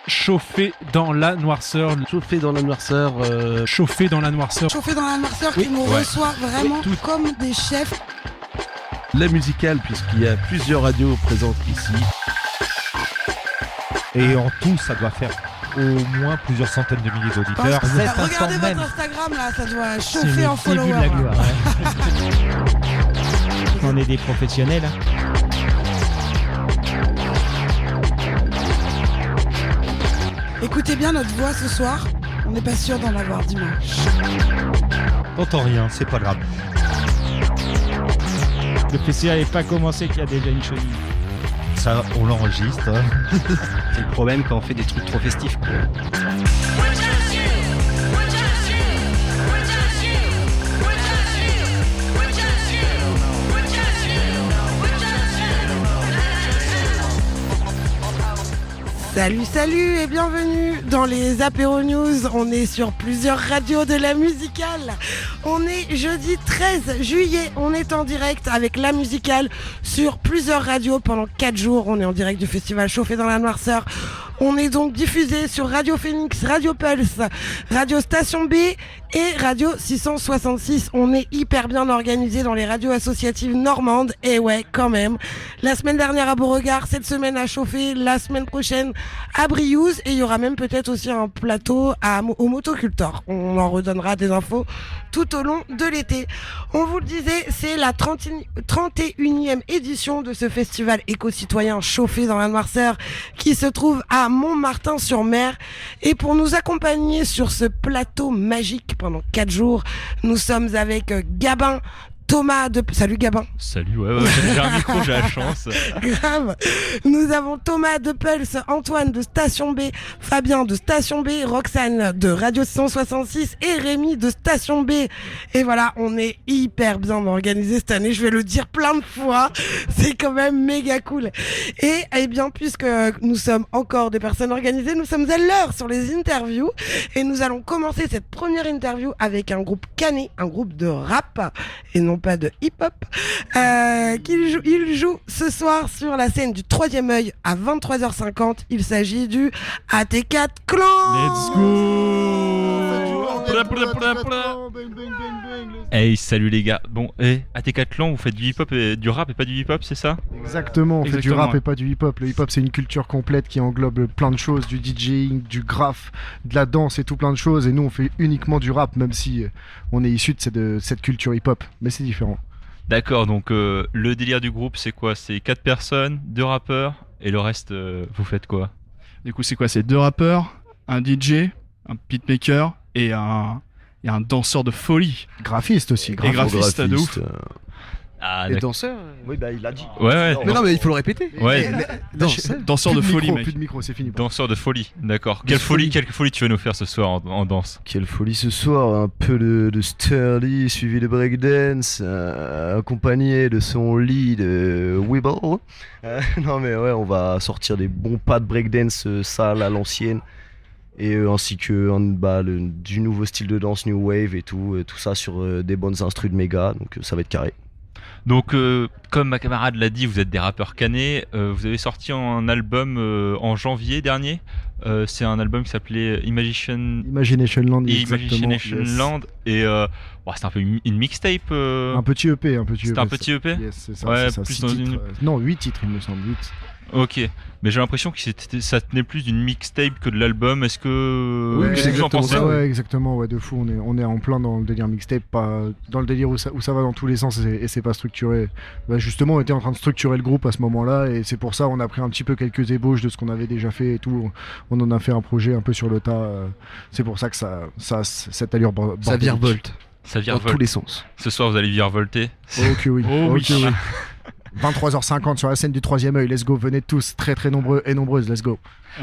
Chauffé dans la noirceur. Chauffé dans la noirceur. Chauffé dans la noirceur. Chauffé dans la noirceur qui nous reçoit vraiment comme des chefs. La musicale, puisqu'il y a plusieurs radios présentes ici. Et en tout, ça doit faire au moins plusieurs centaines de milliers d'auditeurs. Regardez votre Instagram là, ça doit chauffer en followers. On est des professionnels. Écoutez bien notre voix ce soir, on n'est pas sûr d'en avoir dimanche. T'entends rien, c'est pas grave. Le festival n'est pas commencé qu'il y a déjà une chenille. Ça, on l'enregistre. C'est le problème quand on fait des trucs trop festifs, quoi. Salut et bienvenue dans les Apéro News. On est sur plusieurs radios de la musicale. On est jeudi 13 juillet. On est en direct avec la musicale sur plusieurs radios pendant 4 jours. On est en direct du festival Chauffé dans la noirceur. On est donc diffusé sur Radio Phoenix, Radio Pulse, Radio Station B et Radio 666. On est hyper bien organisé dans les radios associatives normandes. Et ouais, quand même. La semaine dernière à Beauregard, cette semaine à Chauffé, la semaine prochaine à Briouze. Et il y aura même peut-être aussi un plateau au Motocultor. On en redonnera des infos tout au long de l'été. On vous le disait, c'est la 31e édition de ce festival éco-citoyen Chauffé dans la noirceur qui se trouve à Montmartin-sur-Mer. Et pour nous accompagner sur ce plateau magique pendant 4 jours, nous sommes avec Gabin, Thomas de... Salut Gabin. Salut, ouais, j'ai un micro, j'ai la chance. Grave. Nous avons Thomas de Pulse, Antoine de Station B, Fabien de Station B, Roxane de Radio 666 et Rémi de Station B. Et voilà, on est hyper bien organisé cette année, je vais le dire plein de fois. C'est quand même méga cool. Et eh bien, puisque nous sommes encore des personnes organisées, nous sommes à l'heure sur les interviews. Et nous allons commencer cette première interview avec un groupe canet, un groupe de rap, et non pas de hip-hop, il joue ce soir sur la scène du 3e œil à 23h50. Il s'agit du AT4 Clan. Let's go. Hey, salut les gars. Bon, AT4 Clan, vous faites du hip-hop et du rap et pas du hip-hop, c'est ça? Exactement, on fait du rap et pas du hip-hop. Le hip-hop, c'est une culture complète qui englobe plein de choses, du DJing, du graphe, de la danse et tout plein de choses. Et nous, on fait uniquement du rap, même si on est issu de cette culture hip-hop. Mais c'est différent. D'accord, donc le délire du groupe, c'est quoi? C'est 4 personnes, 2 rappeurs, et le reste, vous faites quoi? Du coup, c'est quoi? C'est 2 rappeurs, un DJ, un beatmaker et un danseur de folie. Graphiste aussi. Et graphiste de ouf. Ah, les danseurs, oui, bah il l'a dit. Ouais. Mais non, mais il faut le répéter. Ouais. Danseur de folie, mec. Plus de micro, c'est fini. Danseur de folie, d'accord. Quelle folie tu veux nous faire ce soir en danse? Quelle folie ce soir, un peu de sturdy suivi de breakdance, accompagné de son lead Wibble. Non mais ouais, on va sortir des bons pas de breakdance sale à l'ancienne. Et ainsi que du nouveau style de danse New Wave et tout ça sur des bonnes instrus de méga, donc ça va être carré. Donc comme ma camarade l'a dit, vous êtes des rappeurs canés, vous avez sorti un album en janvier dernier, c'est un album qui s'appelait Imagination Land, Imagination Land, et c'est un peu une mixtape. Un petit EP. C'était un petit EP. Yes, c'est ça. Ouais, c'est ça, plus 6 dans titres. Non, 8 titres il me semble, 8. Ok, mais j'ai l'impression que ça tenait plus d'une mixtape que de l'album. Est-ce que oui, qu'est-ce que vous en pensez? Ouais, exactement, ouais, de fou. On est en plein dans le délire mixtape, pas dans le délire où ça va dans tous les sens et c'est pas structuré. Bah, justement, on était en train de structurer le groupe à ce moment-là et c'est pour ça on a pris un petit peu quelques ébauches de ce qu'on avait déjà fait et tout. On en a fait un projet un peu sur le tas. C'est pour ça que ça cette allure bordélique. Ça virevolte. Ça virevolte. Dans tous les sens. Ce soir, vous allez virevolter. Ok, oui. Oui. 23h50 sur la scène du 3e œil, let's go, venez tous, très très nombreux et nombreuses, let's go.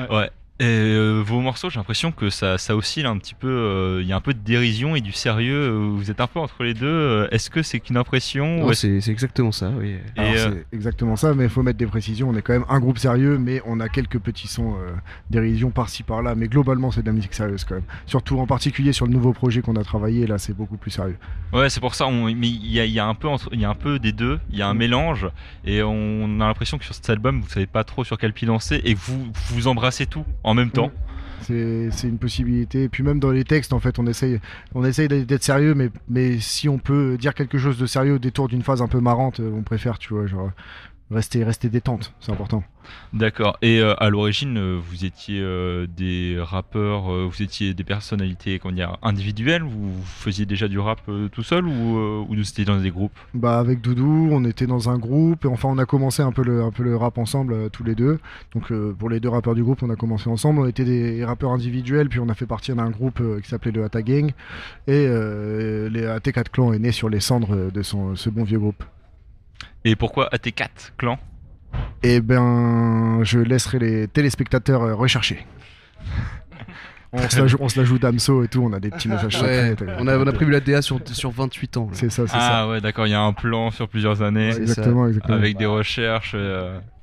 Ouais. Et vos morceaux, j'ai l'impression que ça oscille un petit peu, il y a un peu de dérision et du sérieux, vous êtes un peu entre les deux, est-ce que c'est qu'une impression? Ouais, c'est exactement ça, oui. C'est exactement ça, mais il faut mettre des précisions, on est quand même un groupe sérieux, mais on a quelques petits sons dérision par-ci par-là, mais globalement c'est de la musique sérieuse quand même. Surtout en particulier sur le nouveau projet qu'on a travaillé, là c'est beaucoup plus sérieux. Ouais, c'est pour ça, mais il y a un peu des deux, il y a un mélange, et on a l'impression que sur cet album, vous savez pas trop sur quel pied lancer, et que vous embrassez tout. en même temps. C'est une possibilité. Et puis même dans les textes, en fait, on essaye d'être sérieux, mais si on peut dire quelque chose de sérieux au détour d'une phase un peu marrante, on préfère, tu vois, genre rester détente, c'est important. D'accord. Et à l'origine, vous étiez des rappeurs, vous étiez des personnalités individuelles, vous faisiez déjà du rap tout seul ou c'était dans des groupes? Bah avec Doudou, on était dans un groupe, et enfin on a commencé un peu le rap ensemble tous les deux. Donc pour les deux rappeurs du groupe, on a commencé ensemble, on était des rappeurs individuels, puis on a fait partie d'un groupe qui s'appelait le Hata Gang, et les AT4 Clan est né sur les cendres de ce bon vieux groupe. Et pourquoi AT4 Clan? Eh ben, je laisserai les téléspectateurs rechercher. On se la joue d'Amso et tout, on a des petits messages secrets. On a prévu la DA sur 28 ans. Là. C'est ça. Ah ouais, d'accord, il y a un plan sur plusieurs années. Ouais, exactement. Avec des recherches,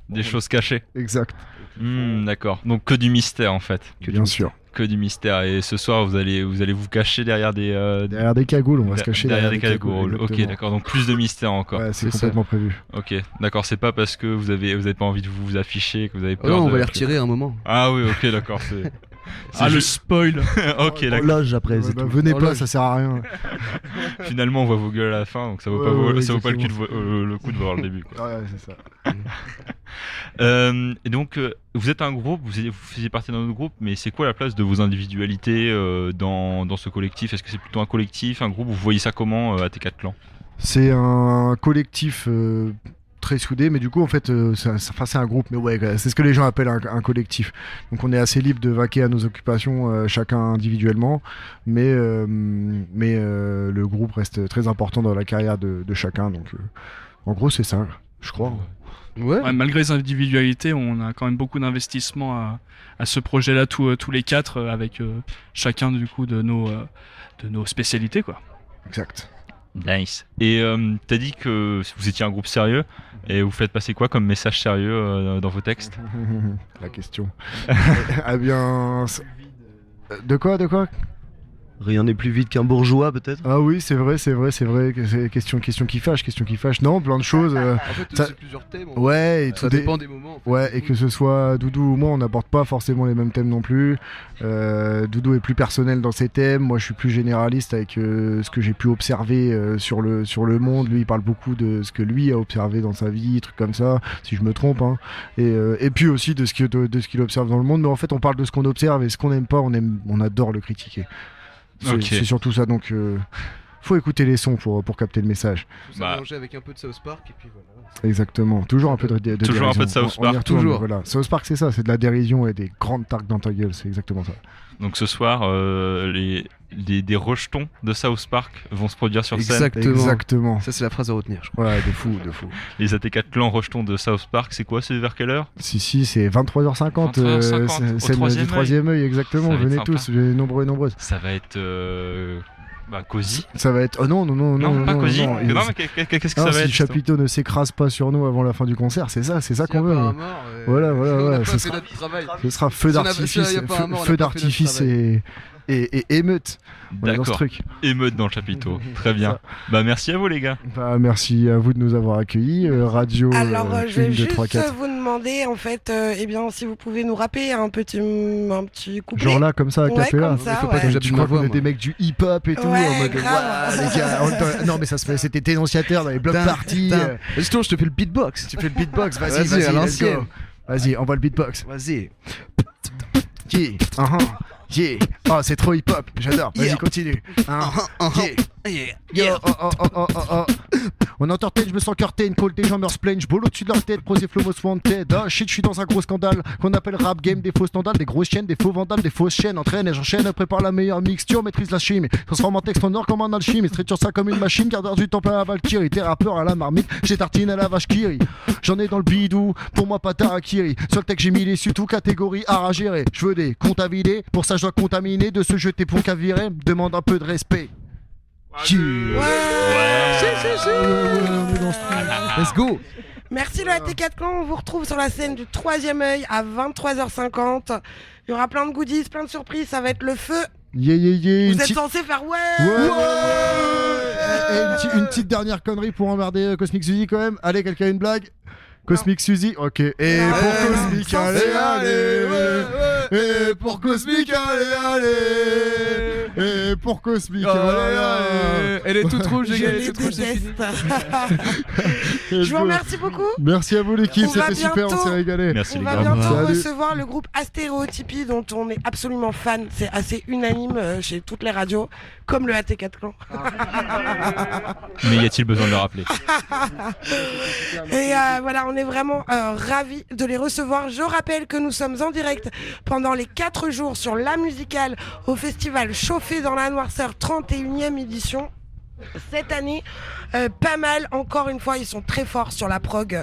des choses cachées. Exact. D'accord, donc que du mystère en fait. Bien sûr. Que du mystère. Et ce soir, vous allez vous cacher derrière des... Derrière des cagoules, on va se cacher derrière des cagoules. Ok, d'accord, donc plus de mystère encore. Ouais, c'est complètement prévu. Ok, d'accord, c'est pas parce que vous avez pas envie de vous afficher, que vous avez peur non, on va les retirer à un moment. Ah oui, ok, d'accord, c'est le spoil. Ok, d'accord. L'âge après, c'est tout. Venez pas, ça sert à rien. Finalement, on voit vos gueules à la fin, donc ça vaut pas le coup de voir le début. Quoi. Ouais, c'est ça. Et donc, vous êtes un groupe, vous faisiez partie d'un autre groupe, mais c'est quoi la place de vos individualités dans ce collectif? Est-ce que c'est plutôt un collectif, un groupe? Vous voyez ça comment, AT4 Clan? C'est un collectif très soudé, mais du coup, en fait, c'est un groupe, mais ouais, c'est ce que les gens appellent un collectif. Donc, on est assez libre de vaquer à nos occupations, chacun individuellement, mais le groupe reste très important dans la carrière de chacun. Donc, en gros, c'est ça, je crois. Ouais, malgré les individualités, on a quand même beaucoup d'investissement à ce projet-là, tous les quatre, avec chacun du coup de nos spécialités, quoi. Exact. Nice. Et t'as dit que vous étiez un groupe sérieux, et vous faites passer quoi comme message sérieux dans vos textes? La question. Ah bien... De quoi? Rien n'est plus vide qu'un bourgeois, peut-être. Ah oui, c'est vrai. C'est question qui fâche. Non, plein de choses. En fait, c'est plusieurs thèmes. Ouais, et ça dépend des moments. En fait. Ouais, et que ce soit Doudou ou moi, on n'aborde pas forcément les mêmes thèmes non plus. Doudou est plus personnel dans ses thèmes. Moi, je suis plus généraliste avec ce que j'ai pu observer sur le monde. Lui, il parle beaucoup de ce que lui a observé dans sa vie, trucs comme ça, si je me trompe. Hein. Et puis aussi de ce qu'il observe dans le monde. Mais en fait, on parle de ce qu'on observe, et ce qu'on n'aime pas, on adore le critiquer. C'est surtout ça, donc faut écouter les sons pour capter le message. Tout ça mélangé avec un peu de South Park, et puis voilà. Exactement, toujours un peu de toujours dérision. Un peu de South Park, toujours. Voilà. South Park, c'est ça, c'est de la dérision et des grandes tartes dans ta gueule, c'est exactement ça. Donc ce soir, des rejetons de South Park vont se produire sur scène. Exactement. Ça, c'est la phrase à retenir, je crois. Ouais, de fou. Les AT4 Clans rejetons de South Park, c'est quoi? C'est vers quelle heure? Si, c'est 23h50. 23h50, c'est du troisième œil, exactement. Venez tous, nombreux et nombreuses. Ça va être... cosy. Ça va être... Oh non, pas cosy. Non, mais qu'est-ce que ça va être? Si le chapiteau ne s'écrase pas sur nous avant la fin du concert, c'est ça qu'on veut. Voilà. Ce sera feu d'artifice et émeute. D'accord. Dans ce truc. Émeute dans le chapiteau. Très bien. Bah merci à vous les gars. Merci à vous de nous avoir accueillis. Radio. Alors je vais juste 3-4. vous demander en fait, si vous pouvez nous rapper un petit couplet. Genre là, comme ça, à cappella. Comme ça, faut pas que Tu crois qu'on est des mecs du hip-hop et tout, Ouais, en mode grave. les gars, non mais ça se fait, c'était dénonciateur dans les blocs parties. Justement, je te fais le beatbox. Tu fais le beatbox, vas-y, à l'ancienne. Vas-y, envoie le beatbox. Vas-y. Yeah. Oh, c'est trop hip-hop, j'adore. Vas-y, continue. Yo, oh. On entertain, je me sens curtain, call des gens me splaignent, je boule au-dessus de leur tête, prosé flow most wanted. Ah shit, je suis dans un gros scandale qu'on appelle rap game, des faux standards, des grosses chaînes, des faux vandales, des fausses chaînes. Entraîne et j'enchaîne, prépare la meilleure mixture, maîtrise la chimie. Transforme en texte en or comme un alchimiste, structure ça comme une machine, gardeur du temple à la Valkyrie, t'es rappeur à la marmite, j'ai tartine à la vache qui rit. J'en ai dans le bidou, pour moi pas tarakiri. Sur le texte j'ai mis les surtout catégorie art à gérer. Je veux des comptes à vider, pour ça je dois contaminer, de se jeter pour qu'à virer, demande un peu de respect. Let's go. Merci le AT4 Clan, on vous retrouve sur la scène du troisième œil à 23h50. Il y aura plein de goodies, plein de surprises, ça va être le feu. Vous êtes censé faire Une petite dernière connerie pour emmerder Cosmic Suzy quand même. Allez, quelqu'un a une blague? Cosmic Suzy, ok. Et pour Cosmic, allez. pour Cosmic, allez. Et pour Cosmic, Elle est toute rouge, Je les déteste. Je vous remercie beaucoup. Merci à vous l'équipe, On va c'était super, on bientôt- s'est régalé. Merci On les va gars. bientôt Salut. recevoir le groupe Astéréotypie dont on est absolument fan. C'est assez unanime chez toutes les radios, comme le AT4 Clan. Mais y a-t-il besoin de le rappeler? Et voilà, on est vraiment ravis de les recevoir. Je rappelle que nous sommes en direct pendant les 4 jours sur La Musicale au festival Chauffé dans la Noirceur, 31e édition. Cette année, pas mal, encore une fois, ils sont très forts sur la prog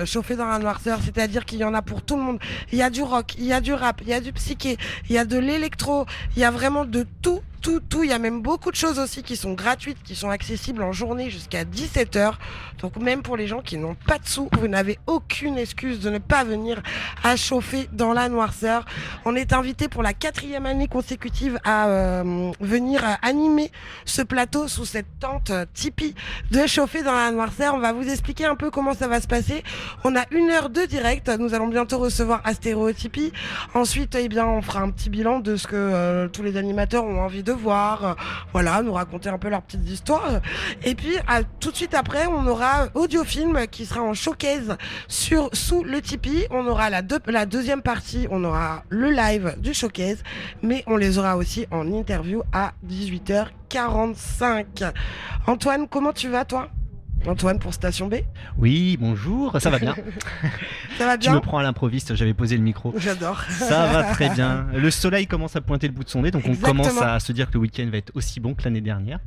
Chauffé dans la Noirceur, c'est-à-dire qu'il y en a pour tout le monde. Il y a du rock, il y a du rap, il y a du psyché, il y a de l'électro, il y a vraiment de tout. Il y a même beaucoup de choses aussi qui sont gratuites, qui sont accessibles en journée jusqu'à 17h. Donc même pour les gens qui n'ont pas de sous, vous n'avez aucune excuse de ne pas venir à Chauffer dans la Noirceur. On est invité pour la 4e année consécutive à venir animer ce plateau sous cette tente Tipeee de Chauffer dans la Noirceur. On va vous expliquer un peu comment ça va se passer. On a 1 heure de direct. Nous allons bientôt recevoir Astéréotypie. Ensuite, eh bien, on fera un petit bilan de ce que tous les animateurs ont envie de voir, voilà, nous raconter un peu leurs petites histoires. Et puis tout de suite après, on aura Audiofilm qui sera en showcase sous le Tipeee. On aura la deuxième partie, on aura le live du showcase, mais on les aura aussi en interview à 18h45. Antoine, comment tu vas toi? Antoine pour Station B. Oui, bonjour, ça va bien. Ça va Tu bien? me prends à l'improviste, j'avais posé le micro. J'adore. Ça va très bien. Le soleil commence à pointer le bout de son nez, donc Exactement. on commence à se dire que le week-end va être aussi bon que l'année dernière.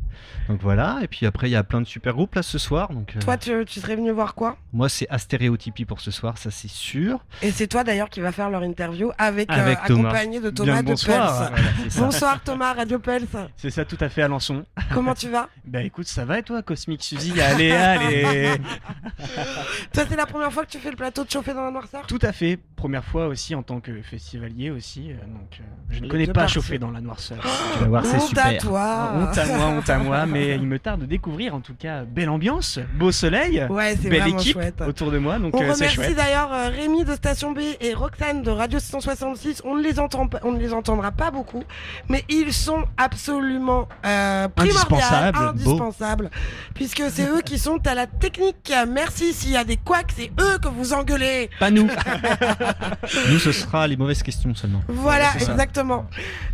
Donc voilà, et puis après il y a plein de super groupes là ce soir. Donc, Toi, tu serais venu voir quoi? moi c'est Astéréotypie pour ce soir, ça c'est sûr. Et c'est toi d'ailleurs qui va faire leur interview avec Thomas. accompagné de Thomas Bien, de bonsoir. Pulse. Voilà, c'est ça. Bonsoir Thomas, Radio Pulse. C'est ça, tout à fait, Alençon. Comment tu vas? Bah écoute, ça va et toi, Cosmic Suzy? Allez, allez. Toi, c'est la première fois que tu fais le plateau de Chauffer dans la Noirceur? Tout à fait, première fois aussi en tant que festivalier aussi, donc je ne Les connais deux pas parties. Chauffer dans la Noirceur. Tu vas voir, c'est Honte à super. toi. Honte à moi, mais il me tarde de découvrir en tout cas belle ambiance, beau soleil, Ouais, c'est belle vraiment équipe chouette. autour de moi, donc On c'est remercie chouette. d'ailleurs Rémi de Station B et Roxane de Radio 666. On ne les entendra pas beaucoup, mais ils sont absolument indispensables, puisque c'est eux qui sont à la technique. Merci. S'il y a des couacs, c'est eux que vous engueulez. Pas nous. Nous ce sera les mauvaises questions seulement. Voilà, c'est ça. exactement.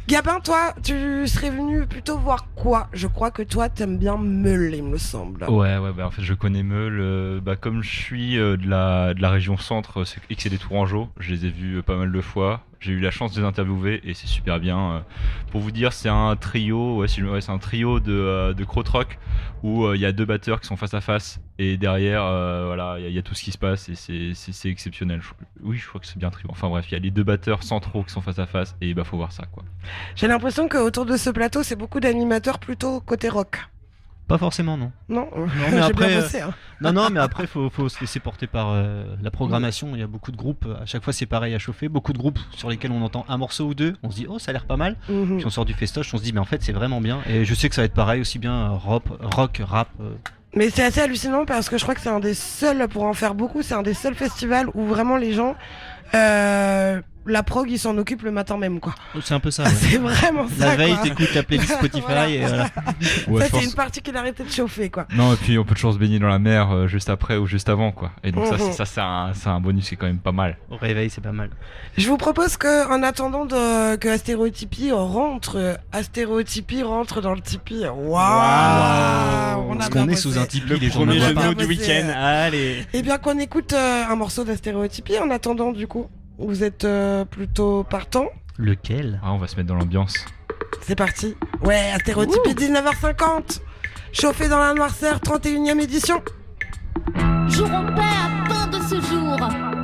Gabin, toi, tu serais venu plutôt voir quoi? Je crois que toi, t'aimes bien Meul, il me semble. Ouais, bah en fait je connais Meul, comme je suis de la région centre et que c'est des Tourangeaux, je les ai vus pas mal de fois. J'ai eu la chance de les interviewer et c'est super bien. Pour vous dire, c'est un trio, c'est un trio de krautrock où il y a 2 batteurs qui sont face à face et derrière, voilà, il y a tout ce qui se passe et c'est exceptionnel. Oui, je crois que c'est bien trio. Enfin bref, il y a les 2 batteurs centraux qui sont face à face et bah faut voir ça quoi. J'ai l'impression qu'autour de ce plateau, c'est beaucoup d'animateurs plutôt côté rock. Pas forcément non. Non, mais j'ai après, bien bossé. Hein. Non, mais après, faut se laisser porter par la programmation. Il y a beaucoup de groupes, à chaque fois c'est pareil à chauffer. Beaucoup de groupes sur lesquels on entend un morceau ou 2, on se dit oh, ça a l'air pas mal. Mhm. Puis on sort du festoche, on se dit mais en fait c'est vraiment bien. Et je sais que ça va être pareil aussi bien rock, rap. Mais c'est assez hallucinant parce que je crois que c'est un des seuls, pour en faire beaucoup, c'est un des seuls festivals où vraiment les gens, la prog, ils s'en occupent le matin même, quoi. C'est un peu ça. Ouais. C'est vraiment ça, La veille, quoi. t'écoutes la playlist Spotify Voilà. et voilà. Ouais, Ça, je pense- c'est une particularité de Chauffer, quoi. Non, et puis on peut toujours se baigner dans la mer juste après ou juste avant quoi. Et donc Mhm. ça c'est un bonus qui est quand même pas mal. Au réveil, c'est pas mal. Je vous propose que, en attendant que Astéréotypie rentre dans le Tipeee. Waouh! On a Parce bien qu'on est bossé. sous un Tipeee, Le les gens premier ne jeu jeu voient de pas. mots du bossé. week-end, allez. Eh bien, qu'on écoute un morceau d'Astéréotypie en attendant, du coup. Vous êtes plutôt partant? Lequel? Ah, on va se mettre dans l'ambiance. C'est parti. Ouais, Astéréotypie, 19h50. Chauffé dans la Noirceur, 31e édition. Jour en paix attend de ce jour,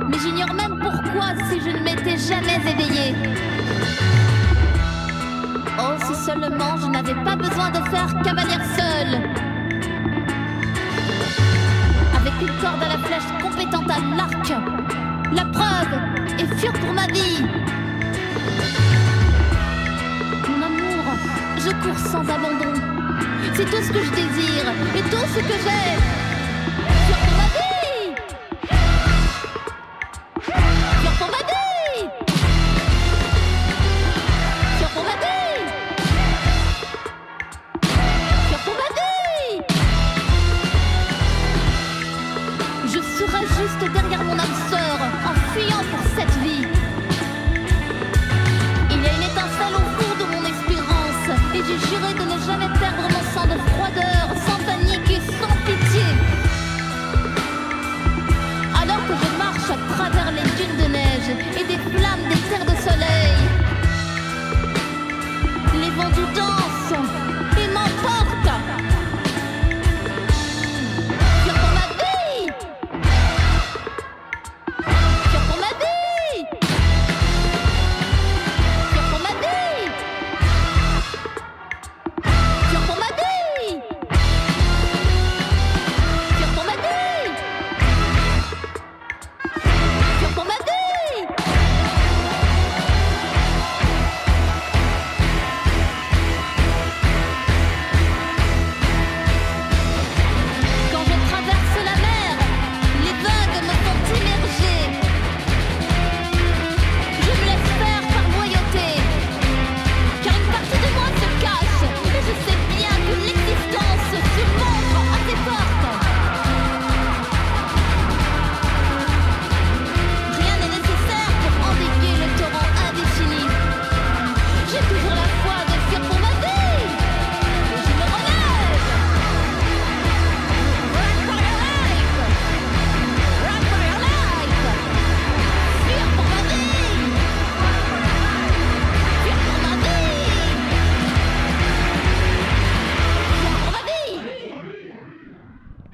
mais j'ignore même pourquoi si je ne m'étais jamais éveillée. Oh, si seulement je n'avais pas besoin de faire cavalière seule. Avec une corde à la flèche compétente à l'arc, la preuve est sûre pour ma vie. Mon amour, je cours sans abandon. C'est tout ce que je désire et tout ce que j'ai. Fleur pour ma vie! Fleur pour ma vie!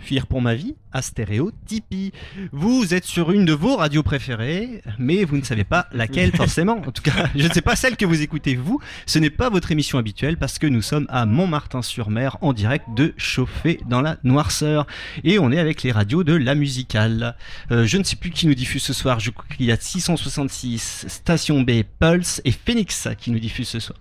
Fuir pour ma vie, à Stéréo Tipeee. Vous êtes sur une de vos radios préférées, mais vous ne savez pas laquelle forcément. En tout cas, je ne sais pas celle que vous écoutez vous. Ce n'est pas votre émission habituelle parce que nous sommes à Montmartin-sur-Mer en direct de Chauffer dans la Noirceur. Et on est avec les radios de la musicale. Je ne sais plus qui nous diffuse ce soir. Je crois qu'il y a 666, Station B, Pulse et Phoenix qui nous diffusent ce soir.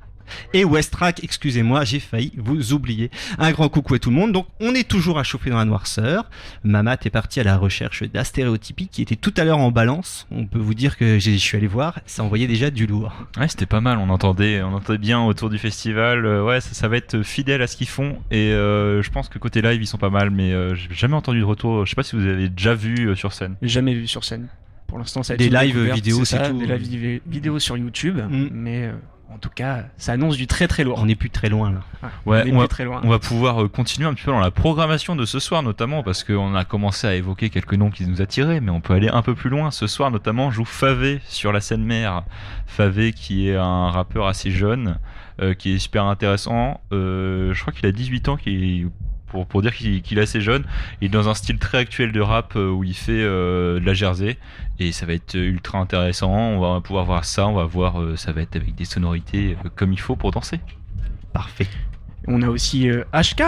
Et Westrack, excusez-moi, j'ai failli vous oublier. Un grand coucou à tout le monde. Donc, on est toujours à Chauffer dans la Noirceur. Mamat est parti à la recherche d'Astéréotypie qui était tout à l'heure en balance. On peut vous dire que je suis allé voir, ça envoyait déjà du lourd. Ouais, c'était pas mal. On entendait bien autour du festival. Ouais, ça va être fidèle à ce qu'ils font. Et je pense que côté live, ils sont pas mal. Mais j'ai jamais entendu de retour. Je sais pas si vous avez déjà vu sur scène. Jamais vu sur scène. Pour l'instant, ça a des été lives vidéo, c'est ça, tout. Des lives vidéo sur YouTube, mais en tout cas, ça annonce du très très lourd. On n'est plus très loin là. Ouais, on va pouvoir continuer un petit peu dans la programmation de ce soir, notamment parce qu'on a commencé à évoquer quelques noms qui nous attiraient, mais on peut aller un peu plus loin. Ce soir, notamment, joue Favé sur la scène mère. Favé, qui est un rappeur assez jeune, qui est super intéressant. Je crois qu'il a 18 ans, pour dire qu'il est assez jeune. Il est dans un style très actuel de rap où il fait de la jersey et ça va être ultra intéressant. On va pouvoir voir ça, on va voir, ça va être avec des sonorités comme il faut pour danser. Parfait. On a aussi HK.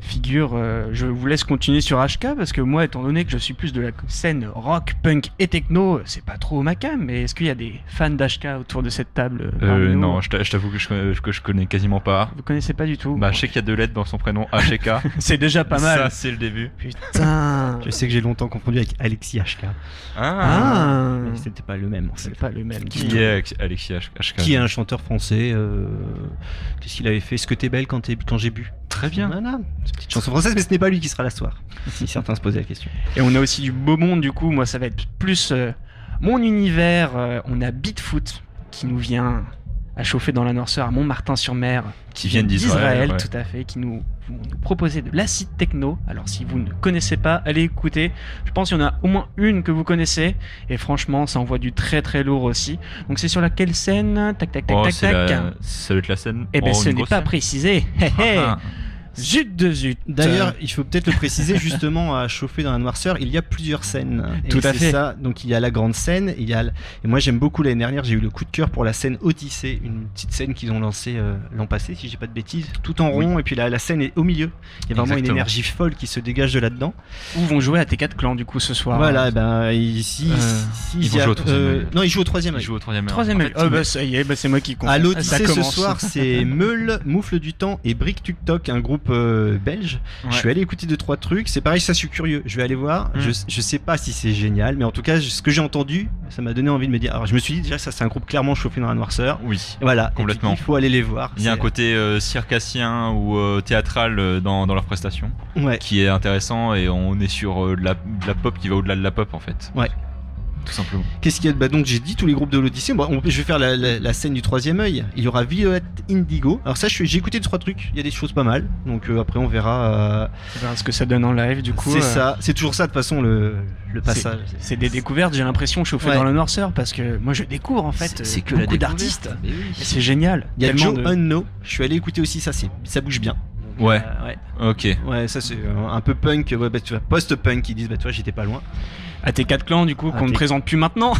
Figure, je vous laisse continuer sur HK parce que moi, étant donné que je suis plus de la scène rock, punk et techno, c'est pas trop ma cam, mais est-ce qu'il y a des fans d'HK autour de cette table Non, je t'avoue que je connais quasiment pas. Vous connaissez pas du tout? Bah, je sais qu'il y a 2 lettres dans son prénom, HK. C'est déjà pas mal. Ça, c'est le début. Putain. Je sais que j'ai longtemps confondu avec Alexis HK. Mais c'était pas le même. C'est pas le même. Qui est Alexis HK? Qui est un chanteur français. Qu'est-ce qu'il avait fait? Est-ce que t'es belle quand j'ai bu? Très bien. Voilà. Petite chanson française, mais ce n'est pas lui qui sera là ce soir. Si certains se posaient la question. Et on a aussi du beau monde, du coup, moi ça va être plus mon univers. On a Beatfoot qui nous vient à Chauffer dans la Noirceur à Montmartin-sur-Mer. Qui viennent d'Israël. Ouais. Tout à fait, qui vont nous proposer de l'acid techno. Alors si vous ne connaissez pas, allez écouter. Je pense qu'il y en a au moins une que vous connaissez. Et franchement, ça envoie du très très lourd aussi. Donc c'est sur laquelle scène? Tac. Ça doit être la scène. Eh ben ce n'est pas précisé. Zut de zut. D'ailleurs, il faut peut-être le préciser, justement, à Chauffer dans la Noirceur, il y a plusieurs scènes. Tout à fait. Ça. Donc il y a la grande scène, et moi j'aime beaucoup l'année dernière, j'ai eu le coup de cœur pour la scène Odyssée, une petite scène qu'ils ont lancée l'an passé, si j'ai pas de bêtises, tout en rond, et puis la scène est au milieu. Il y a vraiment une énergie folle qui se dégage de là-dedans. Où vont jouer à T4 Clans du coup ce soir? Voilà, ben ici, ils vont jouer au troisième œil. Non, ils jouent au troisième œil. Ils jouent au troisième œil. Troisième œil. Oh bah ça y est, c'est moi qui compte. À l'Odyssée ce soir, c'est Meule, Moufle du Temps et Brick Tuk Tok, un groupe belge. Ouais. Je suis allé écouter 2-3 trucs, c'est pareil, ça je suis curieux, je vais aller voir. Je sais pas si c'est génial, mais en tout cas ce que j'ai entendu, ça m'a donné envie de me dire. Alors je me suis dit déjà ça c'est un groupe clairement chauffé dans la Noirceur. Oui, voilà, complètement. Il faut aller les voir. Il y a un côté circassien ou théâtral dans leurs prestations, qui est intéressant, et on est sur de la pop qui va au-delà de la pop en fait. Ouais. Tout simplement. Qu'est-ce qu'il y a? Donc j'ai dit tous les groupes de l'Odyssée. Je vais faire la scène du troisième œil. Il y aura Violet Indigo. Alors ça, j'ai écouté 2-3 trucs. Il y a des choses pas mal. Donc après, on verra. On verra ce que ça donne en live. Du coup, c'est ça. C'est toujours ça de toute façon le passage. C'est des découvertes. J'ai l'impression Chauffer dans la Noirceur parce que moi je découvre en fait. C'est que beaucoup d'artistes. C'est génial. Il y a Joe Unno. Je suis allé écouter aussi ça. Ça bouge bien. Ouais. Ok. Ouais, ça c'est un peu punk, post-punk. Ils disent, tu vois, j'étais pas loin. À T4 Clans, du coup, qu'on ne présente plus maintenant.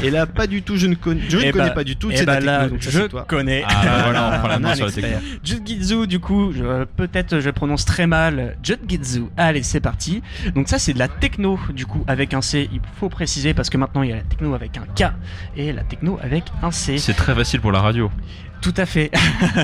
Et là, pas du tout, je ne connais pas du tout. Et bah là, je connais. Ah, voilà, on prend la main sur la techno. Jutgitsu, du coup, peut-être je prononce très mal. Jutgitsu. Allez, c'est parti. Donc ça, c'est de la techno, du coup, avec un C. Il faut préciser parce que maintenant, il y a la techno avec un K et la techno avec un C. C'est très facile pour la radio. Tout à fait.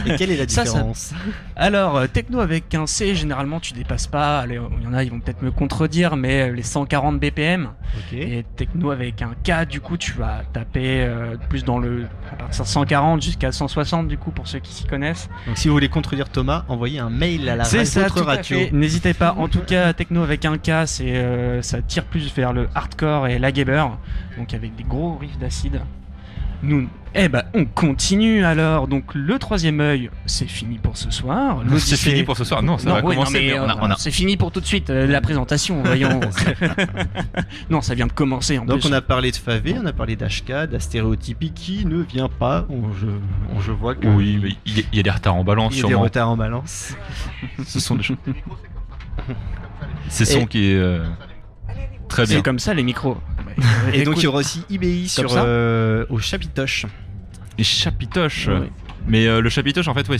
Et quelle est la différence? Alors, techno avec un C, généralement tu dépasses pas, allez, il y en a, ils vont peut-être me contredire, mais les 140 BPM. Et techno avec un K, du coup, tu vas taper plus à partir de 140 jusqu'à 160, du coup, pour ceux qui s'y connaissent. Donc si vous voulez contredire Thomas, envoyez un mail à la radio. N'hésitez pas. En tout cas, techno avec un K, ça tire plus vers le hardcore et la gabber, donc avec des gros riffs d'acide. On continue alors. Donc le troisième œil, c'est fini pour ce soir. C'est fini pour ce soir. Non, ça va commencer. C'est fini pour tout de suite. La présentation, voyons. Non, ça vient de commencer en donc plus. On a parlé de Favé, on a parlé d'HK, d'Astéréotypie qui ne vient pas. Je vois que. Oui, mais il y a des retards en balance. Il y a des retards en balance. Ce sont des choses. C'est son qui est très bien. C'est comme ça les micros. Et donc il y aura aussi IBI sur au Chapitoche. Les Chapitoches. Oui. Mais le Chapitoche, en fait, ouais,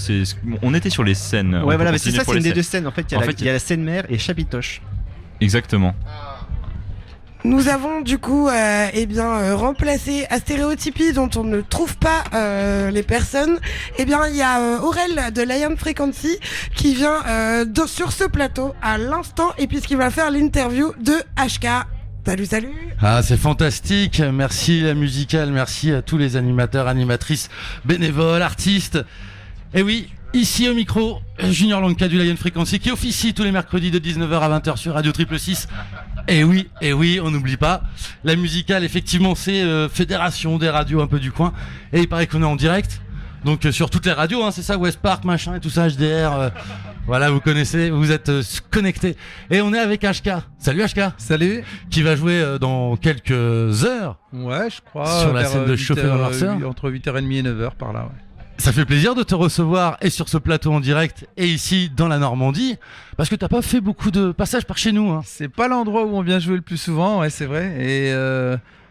on était sur les scènes. Ouais, On voilà, peut mais c'est continuer ça, pour c'est les une des deux scènes. scènes. En fait, il y a la scène mère et Chapitoche. Exactement. Nous avons du coup remplacé à Stéréotypie dont on ne trouve pas les personnes. Eh bien il y a Aurel de Lion Frequency qui vient sur ce plateau à l'instant et puisqu'il va faire l'interview de HK. Salut. Ah, c'est fantastique. Merci la musicale, merci à tous les animateurs, animatrices, bénévoles, artistes. Et oui, ici au micro, Junior Lanka du Lion Frequency qui officie tous les mercredis de 19h à 20h sur Radio 666. Et oui, on n'oublie pas. La musicale, effectivement, c'est fédération des radios un peu du coin. Et il paraît qu'on est en direct. Donc sur toutes les radios, hein, c'est ça, West Park, machin et tout ça, HDR. Voilà, vous connaissez, vous êtes connectés. Et on est avec HK. Salut HK. Salut. Qui va jouer dans quelques heures. Ouais, je crois. Sur la scène de Chauffer dans Marseille. Entre 8h30 et 9h par là, ouais. Ça fait plaisir de te recevoir et sur ce plateau en direct et ici dans la Normandie parce que t'as pas fait beaucoup de passages par chez nous. Hein. C'est pas l'endroit où on vient jouer le plus souvent, ouais, c'est vrai. Et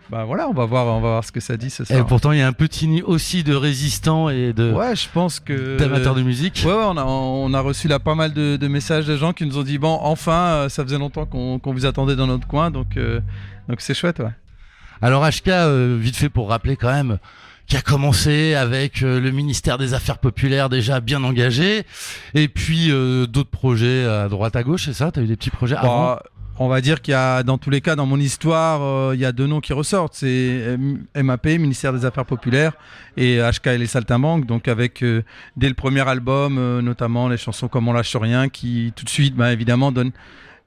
voilà, on va voir ce que ça dit ce soir. Et pourtant il y a un petit nid aussi de résistants et de. Ouais, je pense que. D'amateurs de musique. Ouais, on a reçu là pas mal de messages de gens qui nous ont dit bon, enfin, ça faisait longtemps qu'on vous attendait dans notre coin, donc c'est chouette, ouais. Alors HK, vite fait pour rappeler quand même. Qui a commencé avec le ministère des Affaires populaires déjà bien engagé, et puis d'autres projets à droite à gauche, c'est ça? T'as eu des petits projets avant? On va dire qu'il y a, dans tous les cas, dans mon histoire, il y a deux noms qui ressortent. C'est MAP, Ministère des Affaires populaires, et HK et les Saltimbanques. Donc avec, dès le premier album, notamment les chansons comme On lâche rien, qui tout de suite, évidemment,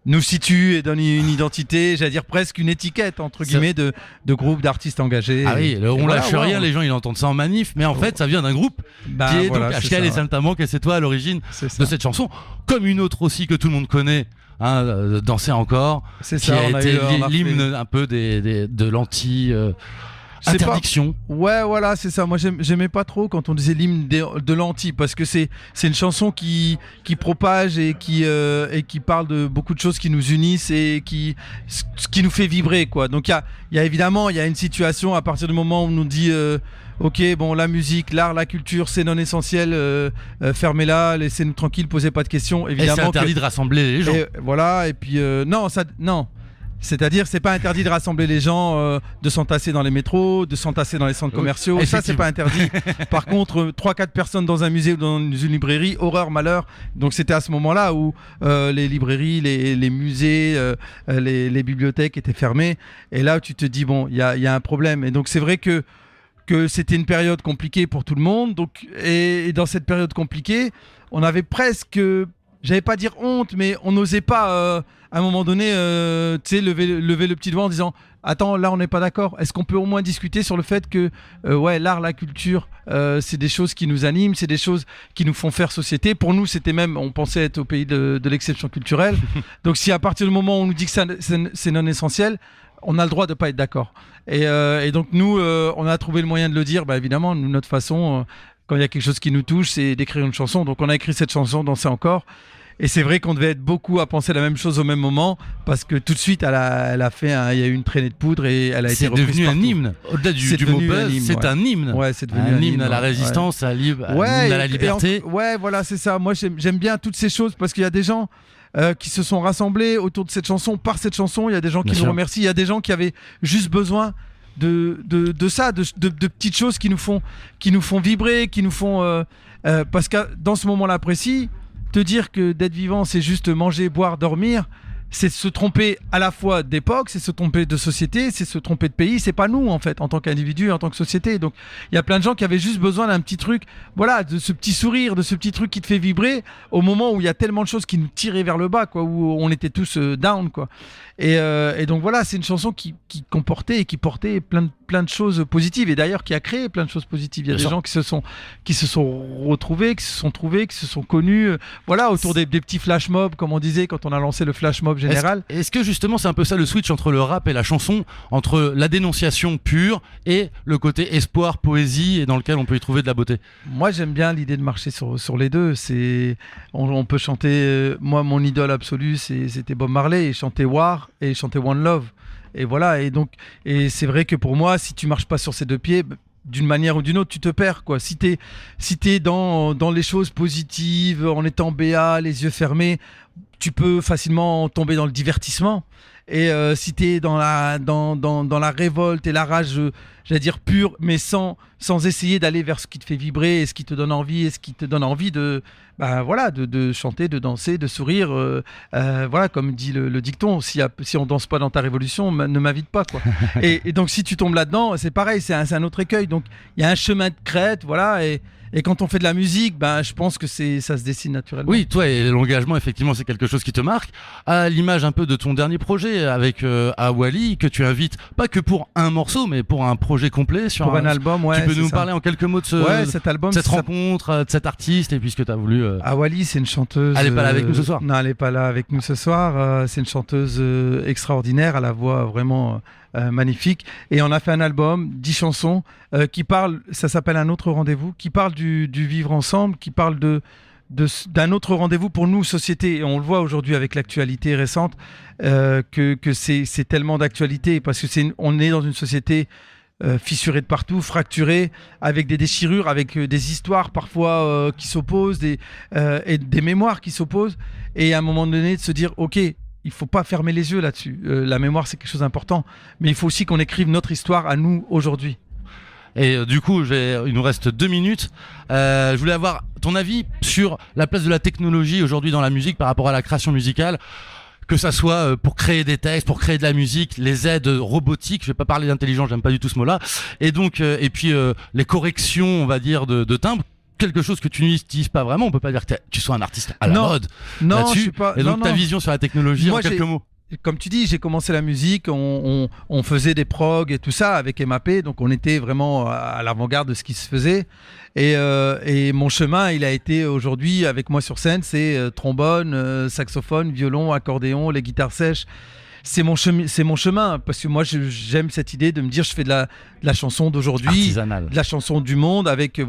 nous situe et donne une identité, j'allais dire presque une étiquette entre guillemets de groupe d'artistes engagés. Ah oui, on lâche rien, les gens ils entendent ça en manif, mais en fait ça vient d'un groupe qui est donc HK et les Saltimbanques, et c'est toi à l'origine de cette chanson, comme une autre aussi que tout le monde connaît. Hein, Danser encore, qui a été l'hymne un peu de l'anti interdiction. Ouais, voilà, c'est ça. Moi, j'aimais pas trop quand on disait l'hymne de l'anti, parce que c'est une chanson qui propage et qui parle de beaucoup de choses qui nous unissent et qui nous fait vibrer, quoi. Donc il y a évidemment une situation à partir du moment où on nous dit ok, bon, la musique, l'art, la culture, c'est non essentiel, fermez-la, laissez-nous tranquilles, posez pas de questions. Évidemment, et c'est interdit de rassembler les gens. Voilà, et puis non. C'est-à-dire, c'est pas interdit de rassembler les gens, de s'entasser dans les métros, de s'entasser dans les centres commerciaux. Ça, c'est pas interdit. Par contre, 3-4 personnes dans un musée ou dans une librairie, horreur, malheur. Donc, c'était à ce moment-là où les librairies, les musées, les bibliothèques étaient fermées. Et là, tu te dis, bon, il y a un problème. Et donc, c'est vrai que c'était une période compliquée pour tout le monde. Donc, et dans cette période compliquée, on avait presque, j'allais pas dire honte, mais on n'osait pas à un moment donné lever le petit doigt en disant attends, là on n'est pas d'accord, est-ce qu'on peut au moins discuter sur le fait que l'art, la culture, c'est des choses qui nous animent, c'est des choses qui nous font faire société. Pour nous, c'était même, on pensait être au pays de l'exception culturelle. Donc si à partir du moment où on nous dit que c'est non essentiel, on a le droit de pas être d'accord. Et donc nous, on a trouvé le moyen de le dire. Évidemment, nous, notre façon, quand il y a quelque chose qui nous touche, c'est d'écrire une chanson. Donc on a écrit cette chanson, Danser encore. Et c'est vrai qu'on devait être beaucoup à penser la même chose au même moment, parce que tout de suite, elle a fait, il y a eu une traînée de poudre et elle a été reprise partout. C'est devenu un hymne. Au-delà du mot buzz, c'est un hymne. Ouais, c'est devenu un hymne à la résistance, à la liberté. Ouais, voilà, c'est ça. Moi, j'aime bien toutes ces choses, parce qu'il y a des gens qui se sont rassemblés autour de cette chanson, par cette chanson. Il y a des gens qui nous remercient. Il y a des gens qui avaient juste besoin de ça, de petites choses qui nous font vibrer, qui nous font parce que dans ce moment-là précis, te dire que d'être vivant, c'est juste manger, boire, dormir, c'est se tromper à la fois d'époque, c'est se tromper de société, c'est se tromper de pays. C'est pas nous, en fait, en tant qu'individu, en tant que société. Donc il y a plein de gens qui avaient juste besoin d'un petit truc, voilà, de ce petit sourire, de ce petit truc qui te fait vibrer au moment où il y a tellement de choses qui nous tiraient vers le bas, quoi, où on était tous down, quoi. Et donc voilà, c'est une chanson qui comportait et qui portait plein de choses positives, et d'ailleurs qui a créé plein de choses positives. Il y a des gens qui se sont retrouvés, qui se sont trouvés, qui se sont connus, voilà, autour des petits flash mobs, comme on disait quand on a lancé le flash mob général. Est-ce que justement c'est un peu ça le switch entre le rap et la chanson, entre la dénonciation pure et le côté espoir, poésie, et dans lequel on peut y trouver de la beauté? Moi j'aime bien l'idée de marcher sur les deux. On peut chanter, moi mon idole absolue c'était Bob Marley, et chanter War et chanter One Love. Et voilà, et c'est vrai que pour moi, si tu marches pas sur ces deux pieds, d'une manière ou d'une autre, tu te perds, quoi. Si t'es dans les choses positives, en étant béat, les yeux fermés, tu peux facilement tomber dans le divertissement. Et si t'es dans la révolte et la rage, j'allais dire pure, mais sans essayer d'aller vers ce qui te fait vibrer et ce qui te donne envie et ce qui te donne envie de chanter, de danser, de sourire. Voilà, comme dit le dicton, si on danse pas dans ta révolution, ne m'invite pas, quoi. et donc si tu tombes là-dedans, c'est pareil, c'est un autre écueil. Donc il y a un chemin de crête, voilà. Et quand on fait de la musique, je pense que ça se dessine naturellement. Oui, toi, et l'engagement, effectivement, c'est quelque chose qui te marque. À l'image un peu de ton dernier projet avec Awali, que tu invites, pas que pour un morceau, mais pour un projet complet. Pour un album, ouais. Tu peux nous parler en quelques mots de cet album, cette rencontre, de cet artiste, et puis ce que tu as voulu. Awali, c'est une chanteuse. Elle n'est pas là avec nous ce soir. Non, elle n'est pas là avec nous ce soir. C'est une chanteuse extraordinaire, à la voix vraiment magnifique. Et on a fait un album, 10 chansons, qui parle, ça s'appelle Un autre rendez-vous, qui parle du vivre ensemble, qui parle d'un autre rendez-vous pour nous, société. Et on le voit aujourd'hui avec l'actualité récente, que c'est tellement d'actualité, parce que on est dans une société fissurée de partout, fracturée, avec des déchirures, avec des histoires parfois qui s'opposent, et des mémoires qui s'opposent. Et à un moment donné, de se dire, ok, il faut pas fermer les yeux là-dessus. La mémoire, c'est quelque chose d'important, mais il faut aussi qu'on écrive notre histoire à nous aujourd'hui. Et du coup, il nous reste 2 minutes. Je voulais avoir ton avis sur la place de la technologie aujourd'hui dans la musique par rapport à la création musicale. Que ça soit pour créer des textes, pour créer de la musique, les aides robotiques, je vais pas parler d'intelligence, j'aime pas du tout ce mot-là. Et donc, et puis les corrections, on va dire, de timbre. Quelque chose que tu n'utilises pas vraiment, on peut pas dire que tu sois un artiste à la mode là-dessus. Je suis pas. Et donc ta vision sur la technologie, en quelques mots. Comme tu dis, j'ai commencé la musique, on faisait des progs et tout ça avec MAP, donc on était vraiment à l'avant-garde de ce qui se faisait. Et mon chemin, il a été aujourd'hui avec moi sur scène, c'est trombone, saxophone, violon, accordéon, les guitares sèches. C'est mon chemin, parce que moi j'aime cette idée de me dire je fais de la chanson d'aujourd'hui, de la chanson du monde, avec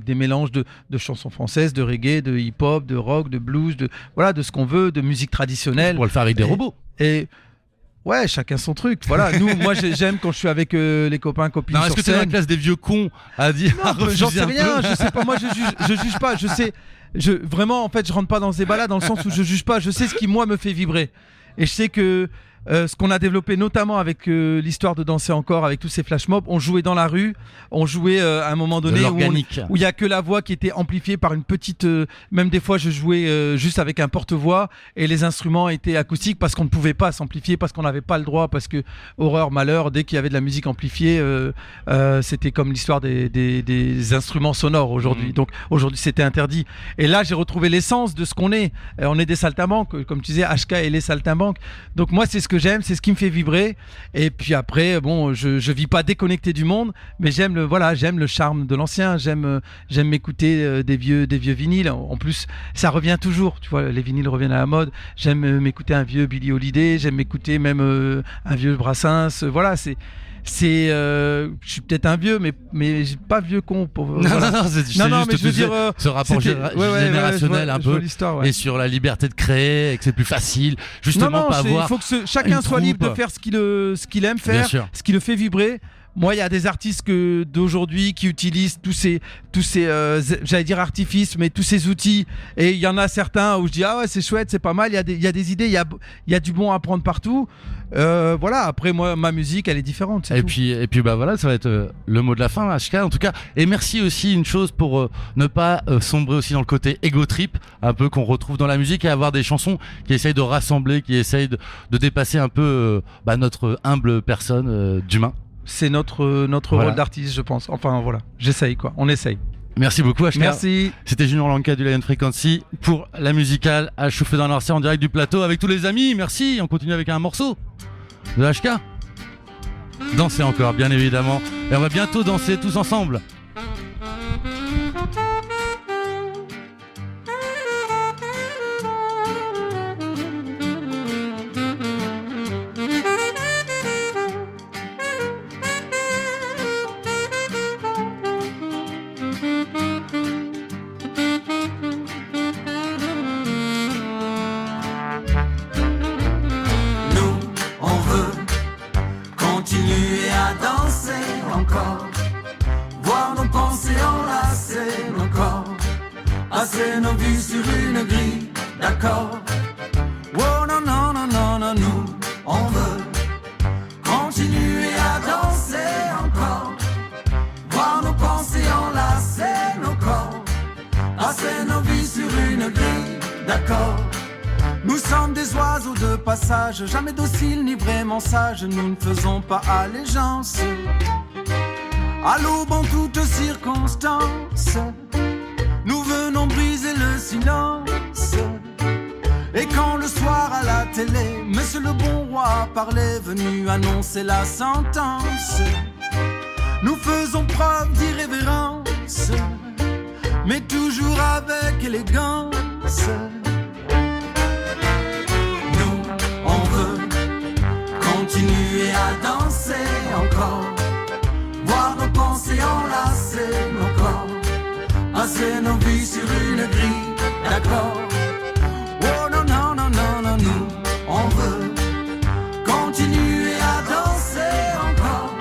des mélanges de chansons françaises, de reggae, de hip-hop, de rock, de blues, de ce qu'on veut, de musique traditionnelle. Pour le faire avec des robots. Et ouais, chacun son truc. Voilà, moi j'aime quand je suis avec les copains, copines. Non, est-ce que tu es dans la classe des vieux cons à dire? Non, j'en sais rien, je sais pas. Moi je juge pas. Je sais, vraiment en fait, je rentre pas dans ce débat-là dans le sens où je juge pas. Je sais ce qui moi me fait vibrer. Et je sais que ce qu'on a développé notamment avec l'histoire de Danser encore, avec tous ces flash mobs, on jouait dans la rue, on jouait à un moment donné où il y a que la voix qui était amplifiée par une petite, même des fois je jouais juste avec un porte-voix et les instruments étaient acoustiques parce qu'on ne pouvait pas s'amplifier, parce qu'on n'avait pas le droit, parce que horreur, malheur, dès qu'il y avait de la musique amplifiée, c'était comme l'histoire des instruments sonores aujourd'hui. Donc aujourd'hui c'était interdit. Et là j'ai retrouvé l'essence de ce qu'on est. On est des saltimbanques, comme tu disais, HK et les saltimbanques. Donc moi c'est ce que j'aime, c'est ce qui me fait vibrer. Et puis après, bon, je vis pas déconnecté du monde, mais j'aime le charme de l'ancien. J'aime m'écouter des vieux vinyles. En plus, ça revient toujours. Tu vois, les vinyles reviennent à la mode. J'aime m'écouter un vieux Billie Holiday. J'aime m'écouter même un vieux Brassens. Voilà, je suis peut-être un vieux, mais pas vieux con. Non, c'est juste mais je veux dire, ce rapport générationnel un peu, et sur la liberté de créer, et que c'est plus facile, justement, pas avoir. Il faut que chacun soit libre de faire ce qu'il aime faire, ce qui le fait vibrer. Moi, il y a des artistes d'aujourd'hui qui utilisent tous ces j'allais dire artifices, mais tous ces outils. Et il y en a certains où je dis ah ouais, c'est chouette, c'est pas mal. Il y a des idées, il y a du bon à prendre partout. Voilà. Après, moi, ma musique, elle est différente. Et puis, voilà, ça va être le mot de la fin, HK, en tout cas. Et merci aussi une chose pour ne pas sombrer aussi dans le côté ego trip, un peu qu'on retrouve dans la musique, et avoir des chansons qui essayent de rassembler, qui essayent de dépasser un peu notre humble personne d'humain. C'est notre rôle d'artiste, je pense. Enfin voilà, j'essaye quoi, on essaye. Merci beaucoup HK. Merci. C'était Junior Lanka du Lion Frequency pour la musicale à chauffer dans l'Arcé en direct du plateau avec tous les amis. Merci, on continue avec un morceau de HK. Danser encore, bien évidemment. Et on va bientôt danser tous ensemble. passer nos vies sur une grille d'accord. Oh non, non, non, non, non, nous, on veut continuer à danser encore, voir nos pensées enlacer nos corps, passer nos vies sur une grille d'accord. Nous sommes des oiseaux de passage, jamais dociles ni vraiment sages, nous ne faisons pas allégeance à l'aube en toutes circonstances. Nous venons briser le silence. Et quand le soir à la télé, Monsieur le bon roi parlait, venu annoncer la sentence, nous faisons preuve d'irrévérence, mais toujours avec élégance. Nous, on veut continuer à danser encore, voir nos pensées enlacer nos corps, passer nos vies sur une grille d'accord. Oh non, non, non, non, non, nous, on veut continuer à danser encore,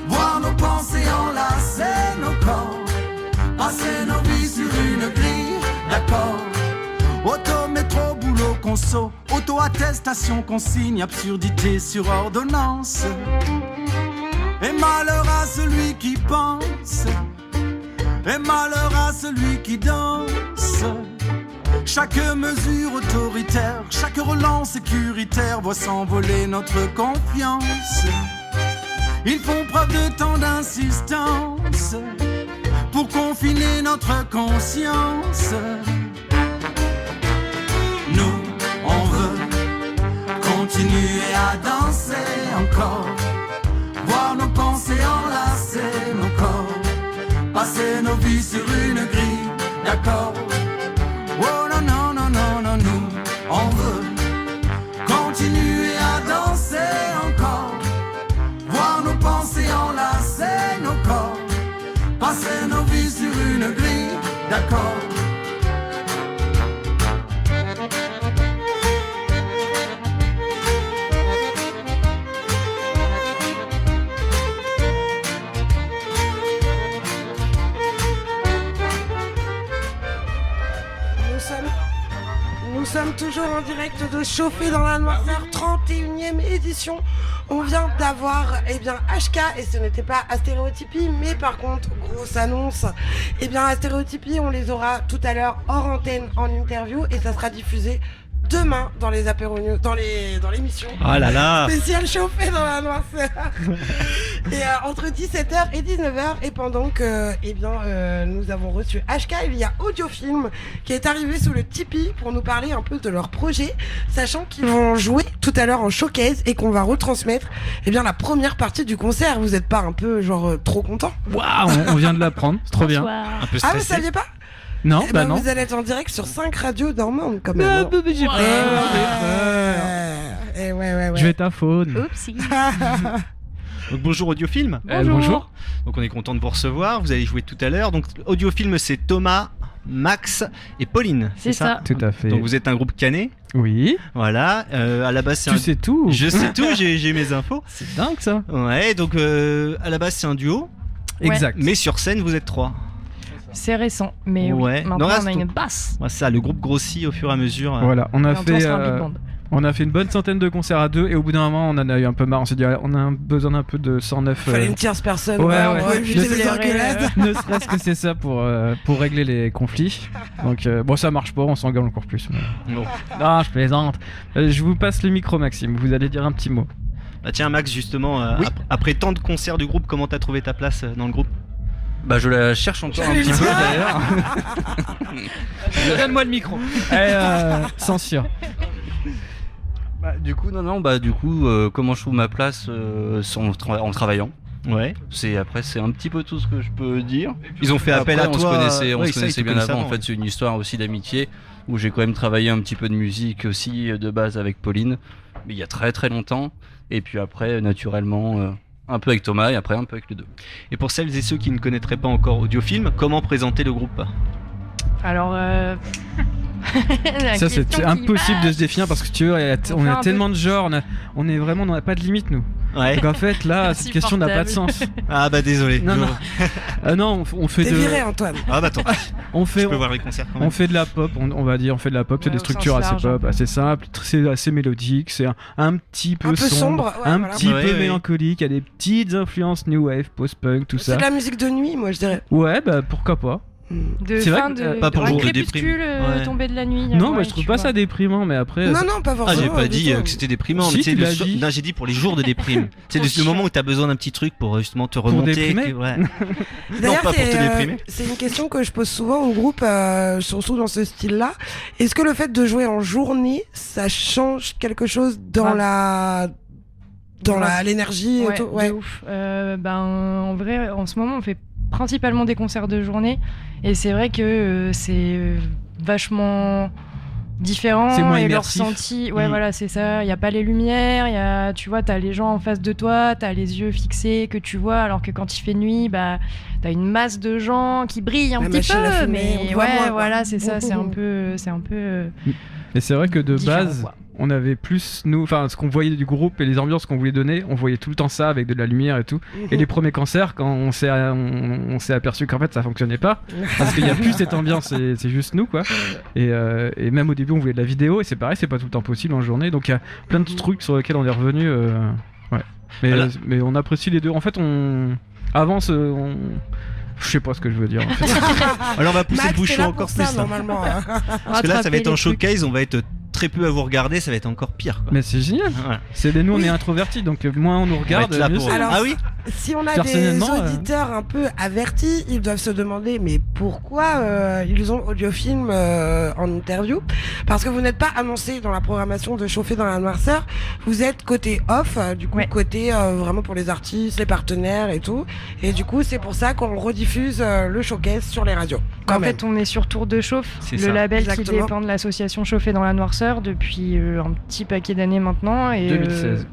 voir nos pensées enlacer nos corps, passer nos vies sur une grille d'accord. Auto, métro, boulot, conso, auto-attestation, consigne, absurdité sur ordonnance. Et malheur à celui qui pense, et malheur à celui qui danse. Chaque mesure autoritaire, chaque relance sécuritaire voit s'envoler notre confiance. Ils font preuve de tant d'insistance pour confiner notre conscience. Nous, on veut continuer à danser encore, voir nos pensées enlacer nos corps, passer nos vies sur une grille d'accord. Oh non, non, non, non, non, nous, on veut continuer à danser encore, voir nos pensées enlacer nos corps, passer nos vies sur une grille d'accord. Nous sommes toujours en direct de Chauffer dans la Noirceur, 31e édition. On vient d'avoir HK et ce n'était pas Astéréotypie, mais par contre, grosse annonce, Astéréotypie, on les aura tout à l'heure hors antenne en interview et ça sera diffusé demain dans les apéros news, dans l'émission. Ah là là. Spécial Chauffé dans la Noirceur. Et entre 17h et 19h, et pendant que nous avons reçu HK, il y a Audiofilm qui est arrivé sous le Tipeee pour nous parler un peu de leur projet, sachant qu'ils vont jouer tout à l'heure en showcase et qu'on va retransmettre la première partie du concert. Vous êtes pas un peu trop content? Waouh, on vient de l'apprendre, c'est trop bien. Un peu Ah, stressé. vous saviez pas? Non, non. Vous allez être en direct sur 5 radios normandes quand même. J'ai peur. Je vais ta faune. Oupsie. Donc bonjour Audiofilm. Bonjour. Donc on est content de vous recevoir. Vous allez jouer tout à l'heure. Donc Audiofilm, c'est Thomas, Max et Pauline. C'est ça. Tout à fait. Donc vous êtes un groupe canet. Oui. Voilà. À la base, c'est Tu sais tout. Je sais tout. J'ai mes infos. C'est dingue ça. Ouais. Donc à la base, c'est un duo. Exact. Mais sur scène, vous êtes 3. C'est récent, mais Ouais. oui. Maintenant, Non, on a reste- une basse. Ouais, ça, le groupe grossit au fur et à mesure. Voilà, on a Et on fait. sera un big band. On a fait une bonne centaine de concerts à deux et au bout d'un moment on en a eu un peu marre, on s'est dit on a besoin d'un peu de 109. Fallait une tierce personne. Ouais, on ouais. pouvait éviter les engueulades. Ne serait-ce que c'est ça pour régler les conflits. Donc bon ça marche pas, on s'engueule encore plus. Mais... Bon. Non je plaisante. Je vous passe le micro Maxime, vous allez dire un petit mot. Bah tiens Max, justement, Oui. après tant de concerts du groupe, comment t'as trouvé ta place dans le groupe? Bah je la cherche encore un petit peu d'ailleurs. Donne-moi le micro. Censure. Du coup comment je trouve ma place en travaillant. Ouais. C'est un petit peu tout ce que je peux dire. Ils ont fait appel à on toi. Se connaissait bien avant. En fait, c'est une histoire aussi d'amitié où j'ai quand même travaillé un petit peu de musique aussi de base avec Pauline, mais il y a très très longtemps. Et puis après, naturellement, un peu avec Thomas et après un peu avec les deux. Et pour celles et ceux qui ne connaîtraient pas encore Audiofilm, comment présenter le groupe? Alors, Ça c'est impossible de se définir parce que tu vois, on a tellement de genres, on n'a pas de limite nous. Ouais. Donc en fait, là, cette question n'a pas de sens. Ah bah désolé. Non, on fait T'es viré, Antoine. Ah bah attends. Je peux voir les concerts quand même. On fait de la pop, on va dire, on fait de la pop, c'est des structures assez pop, assez simples, c'est assez mélodique, c'est un petit peu sombre, petit peu mélancolique, il y a des petites influences new wave, post-punk, tout ça. C'est de la musique de nuit, moi je dirais. Ouais, bah pourquoi pas. De c'est fin vrai que, de pas pour un le jour de crépuscule tombé de la nuit. Non, moi je trouve pas ça déprimant, mais après. Non, pas forcément. Ah, j'ai pas dit que c'était déprimant. Si, mais tu l'as dit. Non, j'ai dit pour les jours de déprime. C'est le moment où t'as besoin d'un petit truc pour justement te remonter. Pour déprimer. Ouais. D'ailleurs, non, pas pour te déprimer. C'est une question que je pose souvent au groupe, surtout dans ce style-là. Est-ce que le fait de jouer en journée, ça change quelque chose dans l'énergie et tout? Ouais, de ouf. En vrai, en ce moment, on fait principalement des concerts de journée et c'est vrai que c'est vachement différent c'est moins et le immersif. ressenti voilà, c'est ça, il y a pas les lumières, tu vois, t'as les gens en face de toi, t'as les yeux fixés que tu vois, alors que quand il fait nuit, bah t'as une masse de gens qui brillent un petit peu, mais voilà, c'est ça, c'est un peu mais c'est vrai que de différent, base quoi. on avait plus ce qu'on voyait du groupe et les ambiances qu'on voulait donner, on voyait tout le temps ça avec de la lumière et tout. Et les premiers concerts, quand on s'est aperçu qu'en fait ça fonctionnait pas, parce qu'il y a plus cette ambiance, c'est juste nous quoi. Et même au début on voulait de la vidéo et c'est pareil, c'est pas tout le temps possible en journée, donc il y a plein de trucs sur lesquels on est revenu. Mais on apprécie les deux. En fait on avance. Je sais pas ce que je veux dire en fait. Alors on va pousser Max, le bouchon encore ça, plus. Normalement. Parce que là ça va être en showcase, on va être très peu à vous regarder, ça va être encore pire quoi. Mais c'est génial. Ouais. Nous on est introvertis, donc moins on nous regarde, mieux c'est. Alors, ah oui. Si on a des auditeurs un peu avertis, ils doivent se demander mais pourquoi ils ont Audiofilm en interview, parce que vous n'êtes pas annoncé dans la programmation de Chauffer dans la noirceur, vous êtes côté off, du coup côté vraiment pour les artistes, les partenaires et tout, et du coup c'est pour ça qu'on rediffuse le showcase sur les radios. En fait on est sur Tour de Chauffe, le label qui dépend de l'association Chauffer dans la noirceur depuis un petit paquet d'années maintenant, et 2016.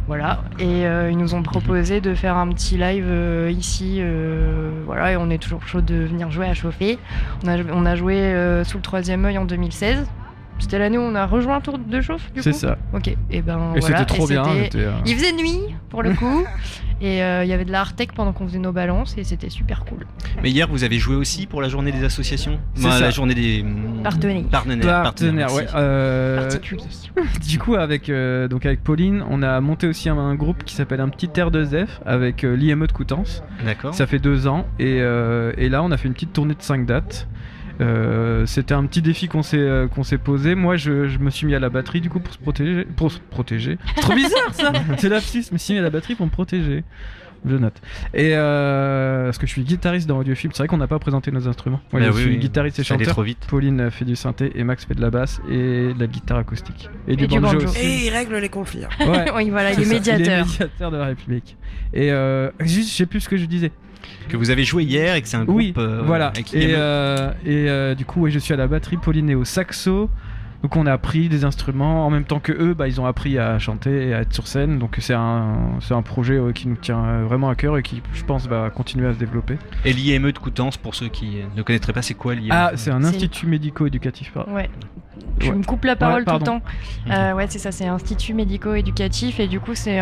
Voilà, et ils nous ont proposé de faire un petit live ici, voilà, et on est toujours chaud de venir jouer à Chauffer. On a joué sous le 3e œil en 2016. C'était l'année où on a rejoint Tour de Chauffe, du coup. C'est ça. Ok, et voilà. C'était trop bien. Il faisait nuit, pour le coup, et il y avait de la hard-tech pendant qu'on faisait nos balances, et c'était super cool. Mais hier, vous avez joué aussi pour la journée des associations, la journée des partenaires, ouais. Particuliers. Du coup, avec Pauline, on a monté aussi un groupe qui s'appelle Un petit air de Zef avec l'IME de Coutances. D'accord. Ça fait 2 ans, et là, on a fait une petite tournée de 5 dates. C'était un petit défi qu'on s'est posé. Moi je me suis mis à la batterie du coup pour se protéger. C'est trop bizarre ça. C'est lapsus, je me suis mis à la batterie pour me protéger. Je note. Et parce que je suis guitariste dans Audiofilm, c'est vrai qu'on n'a pas présenté nos instruments. Je suis guitariste et chanteur. Trop vite. Pauline fait du synthé et Max fait de la basse et de la guitare acoustique. Et du banjo aussi. Et il règle les conflits. Ouais. Oui, voilà, il est médiateur. Il est médiateur de la République. Et juste, je sais plus ce que je disais. Que vous avez joué hier et que c'est un groupe voilà. avec du coup je suis à la batterie, Pauline est au saxo, donc on a appris des instruments en même temps que eux, ils ont appris à chanter et à être sur scène, donc c'est un projet qui nous tient vraiment à cœur et qui je pense va continuer à se développer. Et l'IME de Coutances, pour ceux qui ne connaîtraient pas, c'est quoi l'IME? C'est un institut médico-éducatif. Ouais. Je me coupe la parole tout le temps. Ouais, c'est ça, c'est un institut médico-éducatif et du coup c'est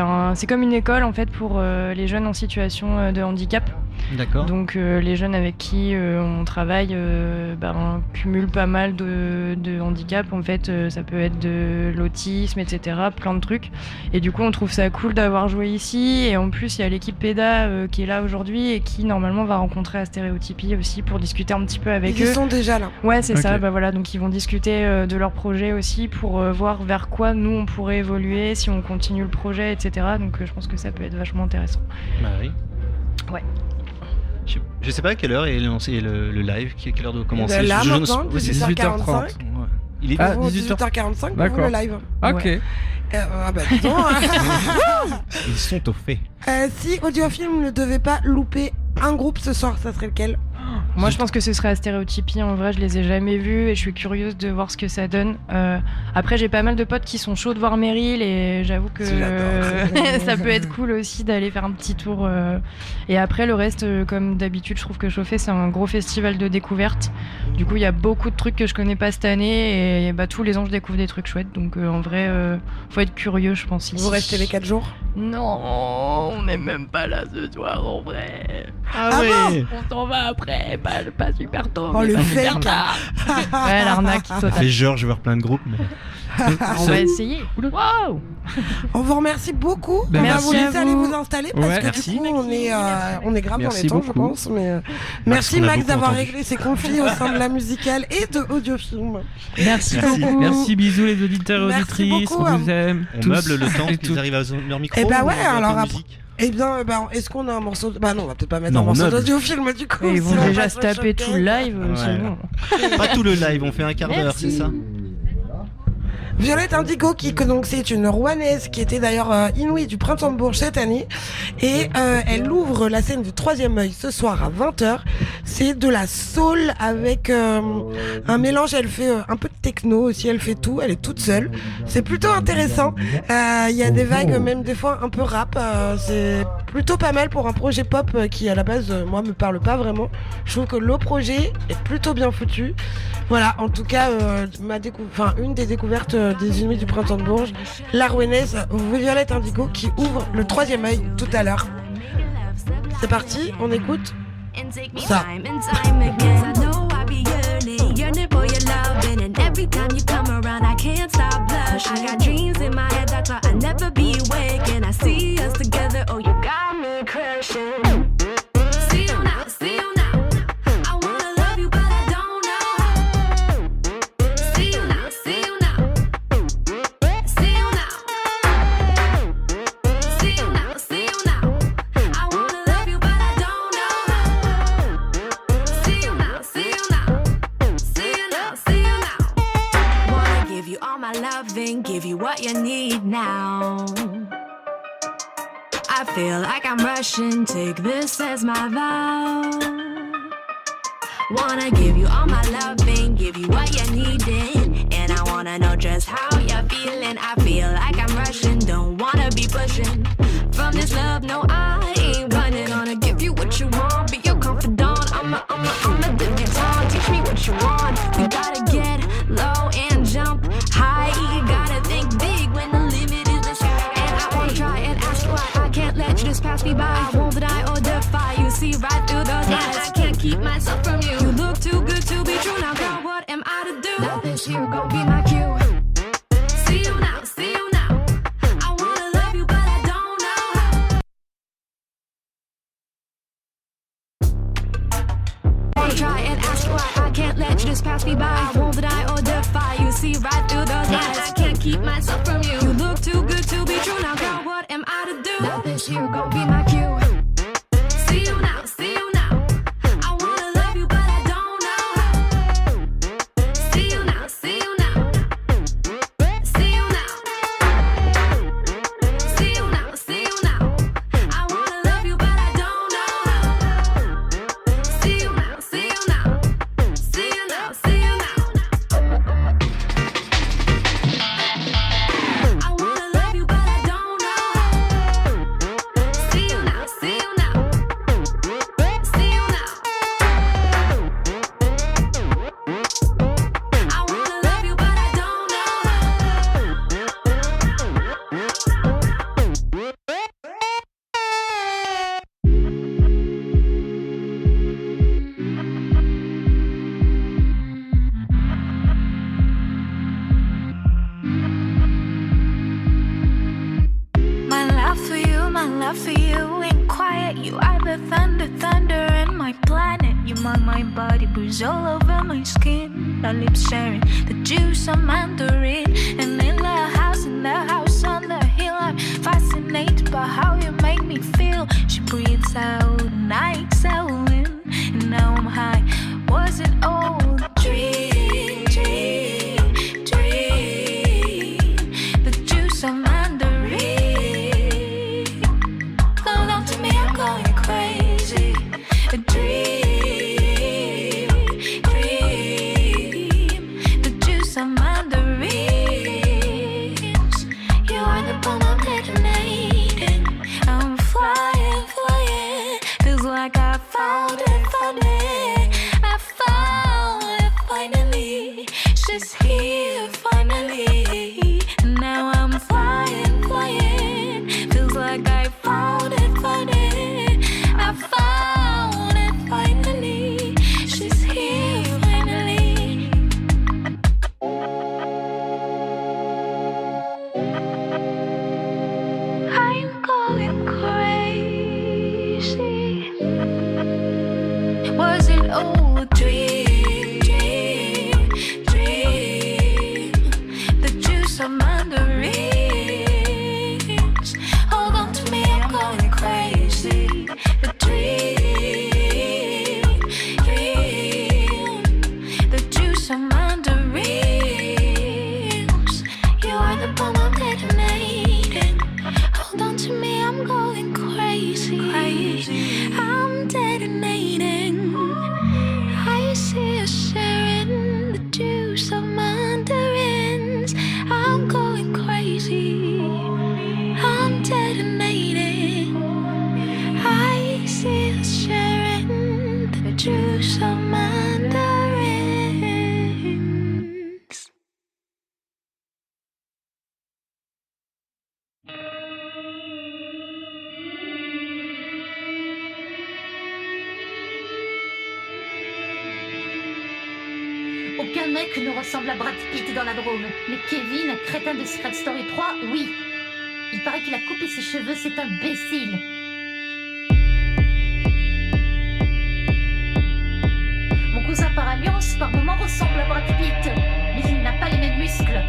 comme une école en fait pour les jeunes en situation de handicap. D'accord. Donc les jeunes avec qui on travaille on cumule pas mal de handicaps en fait, ça peut être de l'autisme, etc., plein de trucs, et du coup on trouve ça cool d'avoir joué ici, et en plus il y a l'équipe PEDA qui est là aujourd'hui et qui normalement va rencontrer à Stéréotypie aussi pour discuter un petit peu avec eux. Ils sont déjà là. Ouais, c'est ça, voilà, donc ils vont discuter de leur projet aussi pour voir vers quoi nous on pourrait évoluer si on continue le projet, etc., donc je pense que ça peut être vachement intéressant. Bah oui. Ouais. Je sais pas à quelle heure est lancé le live, quelle heure doit commencer. Là maintenant, 18h30. Il est 18h45 pour le live. Ok. Disons, ils sont au fait. Si Audiofilm ne devait pas louper un groupe ce soir, ça serait lequel? Moi, je pense que ce serait à Stéréotypie. En vrai, je les ai jamais vus et je suis curieuse de voir ce que ça donne. Après, j'ai pas mal de potes qui sont chauds de voir Meryl et j'avoue que ça peut être cool aussi d'aller faire un petit tour. Et après, le reste, comme d'habitude, je trouve que Chauffé, c'est un gros festival de découverte. Du coup, il y a beaucoup de trucs que je connais pas cette année et tous les ans, je découvre des trucs chouettes. Donc, en vrai, faut être curieux, je pense. Ici. Vous restez les 4 jours ? Non, on n'est même pas là ce soir, en vrai. Ah ouais. On s'en va après. Pas super tôt. Oh, mais le pas super fake. tard. Ouais, l'arnaque totale. Les genres, je vais voir plein de groupes. Mais... On va essayer. Waouh. On vous remercie beaucoup. Ben, on va merci vous laisser à aller vous. vous installer parce Ouais, que merci. du coup on est grave dans les temps, je pense. Mais merci on a Max beaucoup d'avoir entendu. réglé ces conflits au sein de la musicale et de Audiofilm. Merci beaucoup. Merci, bisous les auditeurs et Merci auditrices. beaucoup, On vous aime. On tous. meuble le temps Et qu'ils tout. arrivent à leur micro. Et bah ou ouais, on met un peu alors de après. musique Eh bien, est-ce qu'on a un morceau de... Bah non, on va peut-être pas mettre Non, un on morceau meuble. d'audiofilm du coup. Et ils vont sinon on déjà va se taper tout le live, Ouais. c'est bon. Pas tout le live, on fait un quart d'heure, Merci. c'est ça? Violette Indigo, donc c'est une Rouennaise qui était d'ailleurs inouïe du Printemps de Bourges cette année. Et elle ouvre la scène du Troisième œil ce soir à 20h. C'est de la soul avec un mélange. Elle fait un peu de techno aussi, elle fait tout. Elle est toute seule. C'est plutôt intéressant. Il y a des vagues, même des fois un peu rap. C'est plutôt pas mal pour un projet pop qui à la base, moi, me parle pas vraiment. Je trouve que le projet est plutôt bien foutu. Voilà, en tout cas, une des découvertes des Inuits du Printemps de Bourges, la Rouennaise Violette Indigo qui ouvre le Troisième œil tout à l'heure. C'est parti, on écoute ça. Give you what you need now. I feel like I'm rushing, take this as my vow. Wanna give you all my loving, give you what you needin', and I wanna know just how you're feeling. I feel like I'm rushing, don't wanna be pushing from this love. No, I ain't running. Wanna give you what you want, be your confidant. I'ma dip your tongue, teach me what you want. We gotta get low and jump high. You gotta think big when the limit is the sky. And I wanna try and ask why I can't let you just pass me by. I won't deny or defy. You see right through those lies. I can't keep myself from you. You look too good to be true. Now, girl, what am I to do? Now this here gon' be my cue. See you now, see you now. I wanna love you, but I don't know how. Wanna try and ask why I can't let you just pass me by. I won't deny or defy. You see right through those lies. I can't keep myself from you. You look too good to be true. Now, girl, what am I to do? Now this here gon' be my cue. See you now, see you now. I wanna love you, but I don't know how. See you now, see you now. See you now. See you now, see you now. I wanna love you, but I don't know how. See you now, see you now. See you now, see you now. I wanna love you, but I don't know how. See you now, see you now. See you now. I wanna love you, but I don't know how. My love for you ain't quiet. You are the thunder in my planet. You mind my body, bruise all over my skin. Our lips sharing the juice of mandarin. And in the house on the hill, I'm fascinated by how you make me feel. She breathes out and I exhale in, and now I'm high. Was it all a dream? The juice of mandarin. Come down to me, I'm going crazy. A dream. Oh, dream, dream, dream. The juice of mandarins. Hold on to me, I'm going crazy. A dream, dream. The juice of mandarins. You are the bomb I'm detonating. Hold on to me, I'm going crazy. I'm detonating. I see us sharing the juice of mandarins. I'm going crazy. I'm detonating. I see us sharing the juice of mandarins. Aucun mec ne ressemble à Brad Pitt dans la Drôme. Mais Kevin, crétin de Secret Story 3, oui. Il paraît qu'il a coupé ses cheveux, c'est imbécile. Mon cousin par alliance, par moments, ressemble à Brad Pitt. Mais il n'a pas les mêmes muscles.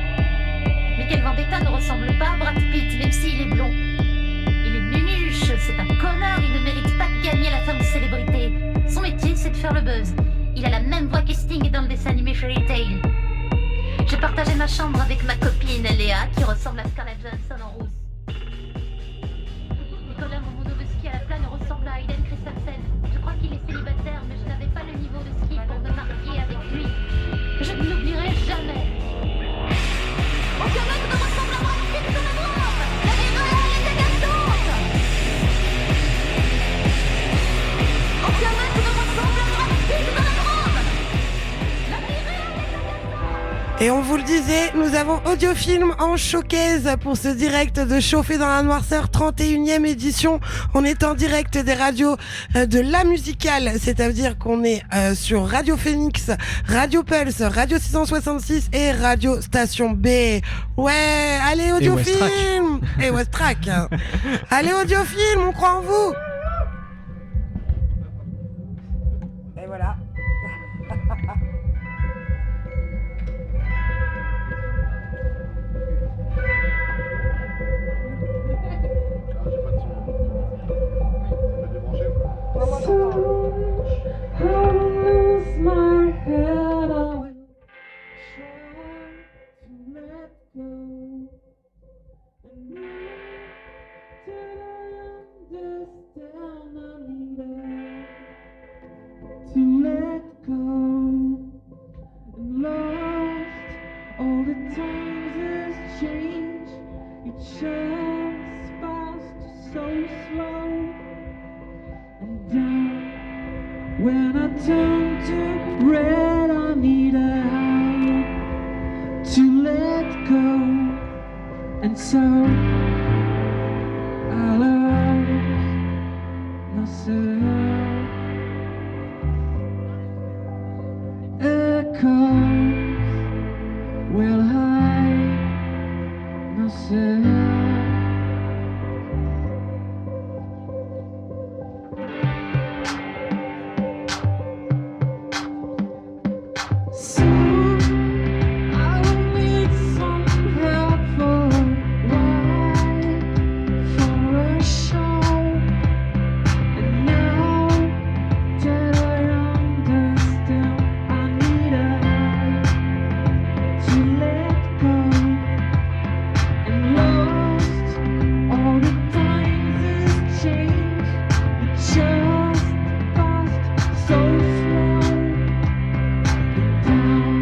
Michael Vendetta ne ressemble pas à Brad Pitt, même s'il est blond. Il est nunuche, c'est un connard, il ne mérite pas de gagner la femme de célébrité. Son métier, c'est de faire le buzz. Il a la même voix que Sting dans le dessin animé Fairy Tail. J'ai partagé ma chambre avec ma copine Léa, qui ressemble à Scarlett Johansson en rousse. Nicolas Momonovski à la plane ressemble à Hayden Christensen. Je crois qu'il est célibataire, mais je n'avais pas le niveau de ski pour me marier avec lui. Je ne l'oublierai jamais. Aucun mec ne ressemble à Brad Pitt dans la Drôme. La vie réelle est agaçante. Aucun mec ne ressemble à Brad Pitt dans la Drôme. Et on vous le disait, nous avons Audiofilm en showcase pour ce direct de Chauffer dans la Noirceur, 31e édition. On est en direct des radios de La Musicale, c'est-à-dire qu'on est sur Radio Phoenix, Radio Pulse, Radio 666 et Radio Station B. Ouais, allez Audiofilm et Westrack. Allez Audiofilm, on croit en vous. Et voilà. My head, I will try to let go. And did I understand I needed to let go? And lost all the times has changed. It's just fast, so slow. And down when I turn to red, I need a hand to let go. And so I love myself. Echoes will hide myself. Just fast, so slow, and down.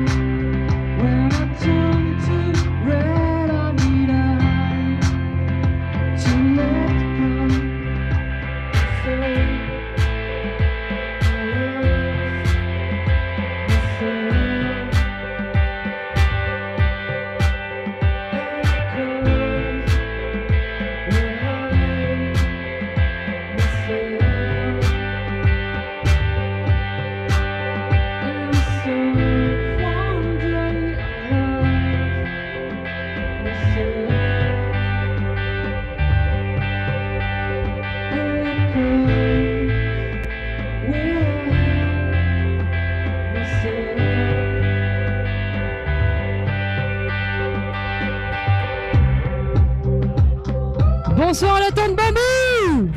Bonsoir la tante Bambou.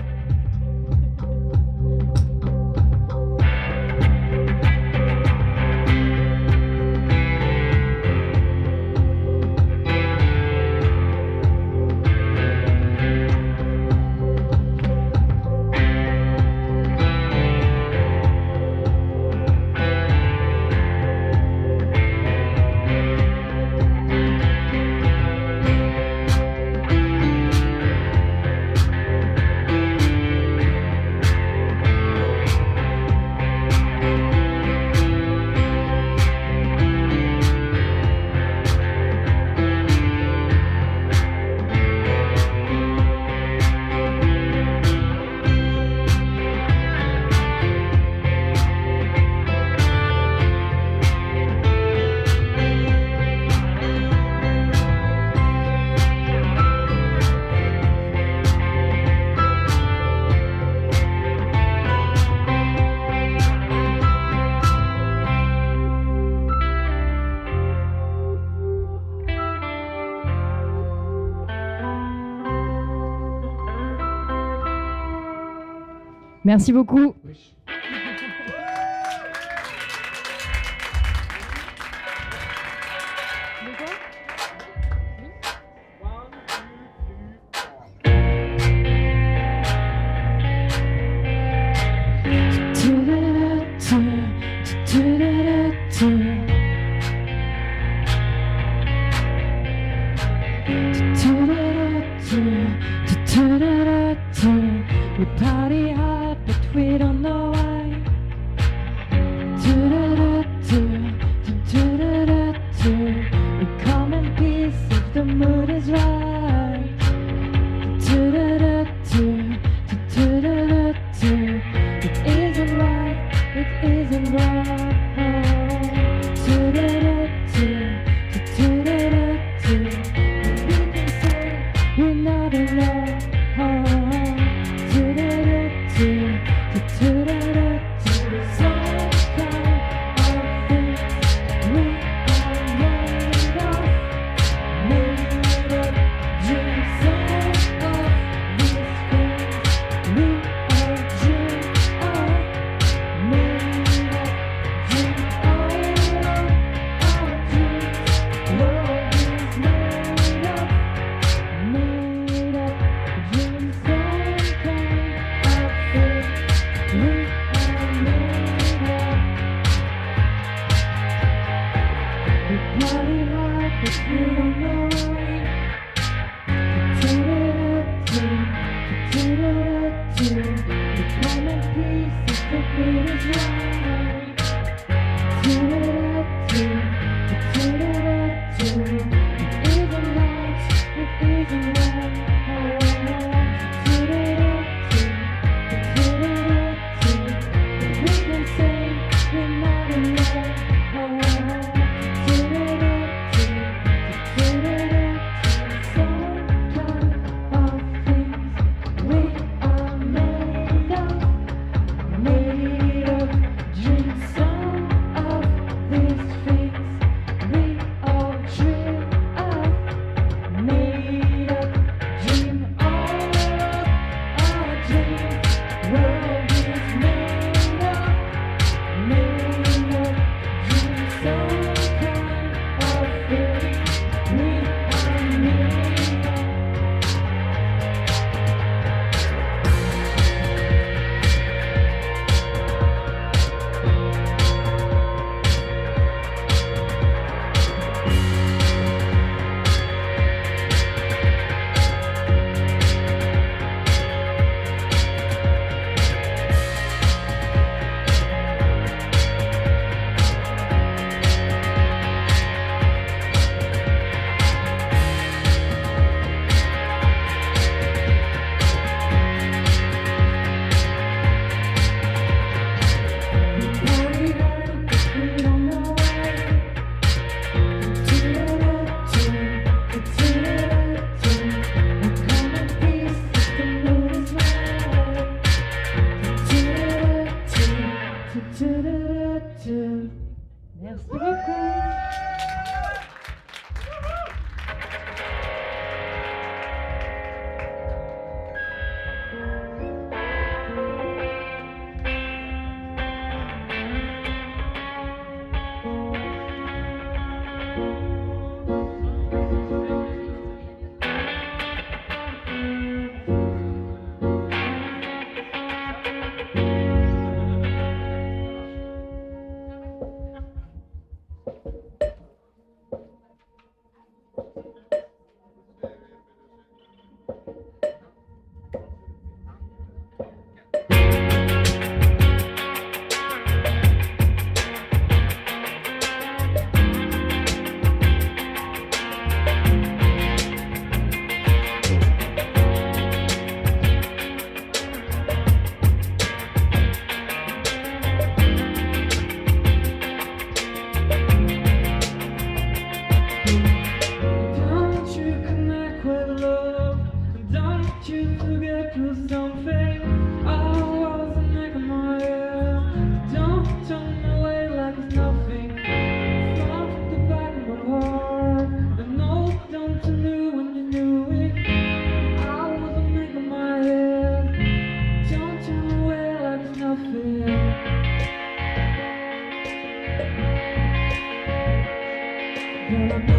Merci beaucoup. We party hard, but we don't know why. We come in peace if the mood is right. It isn't right, it isn't right. We can say we're not alone. Merci beaucoup. You're a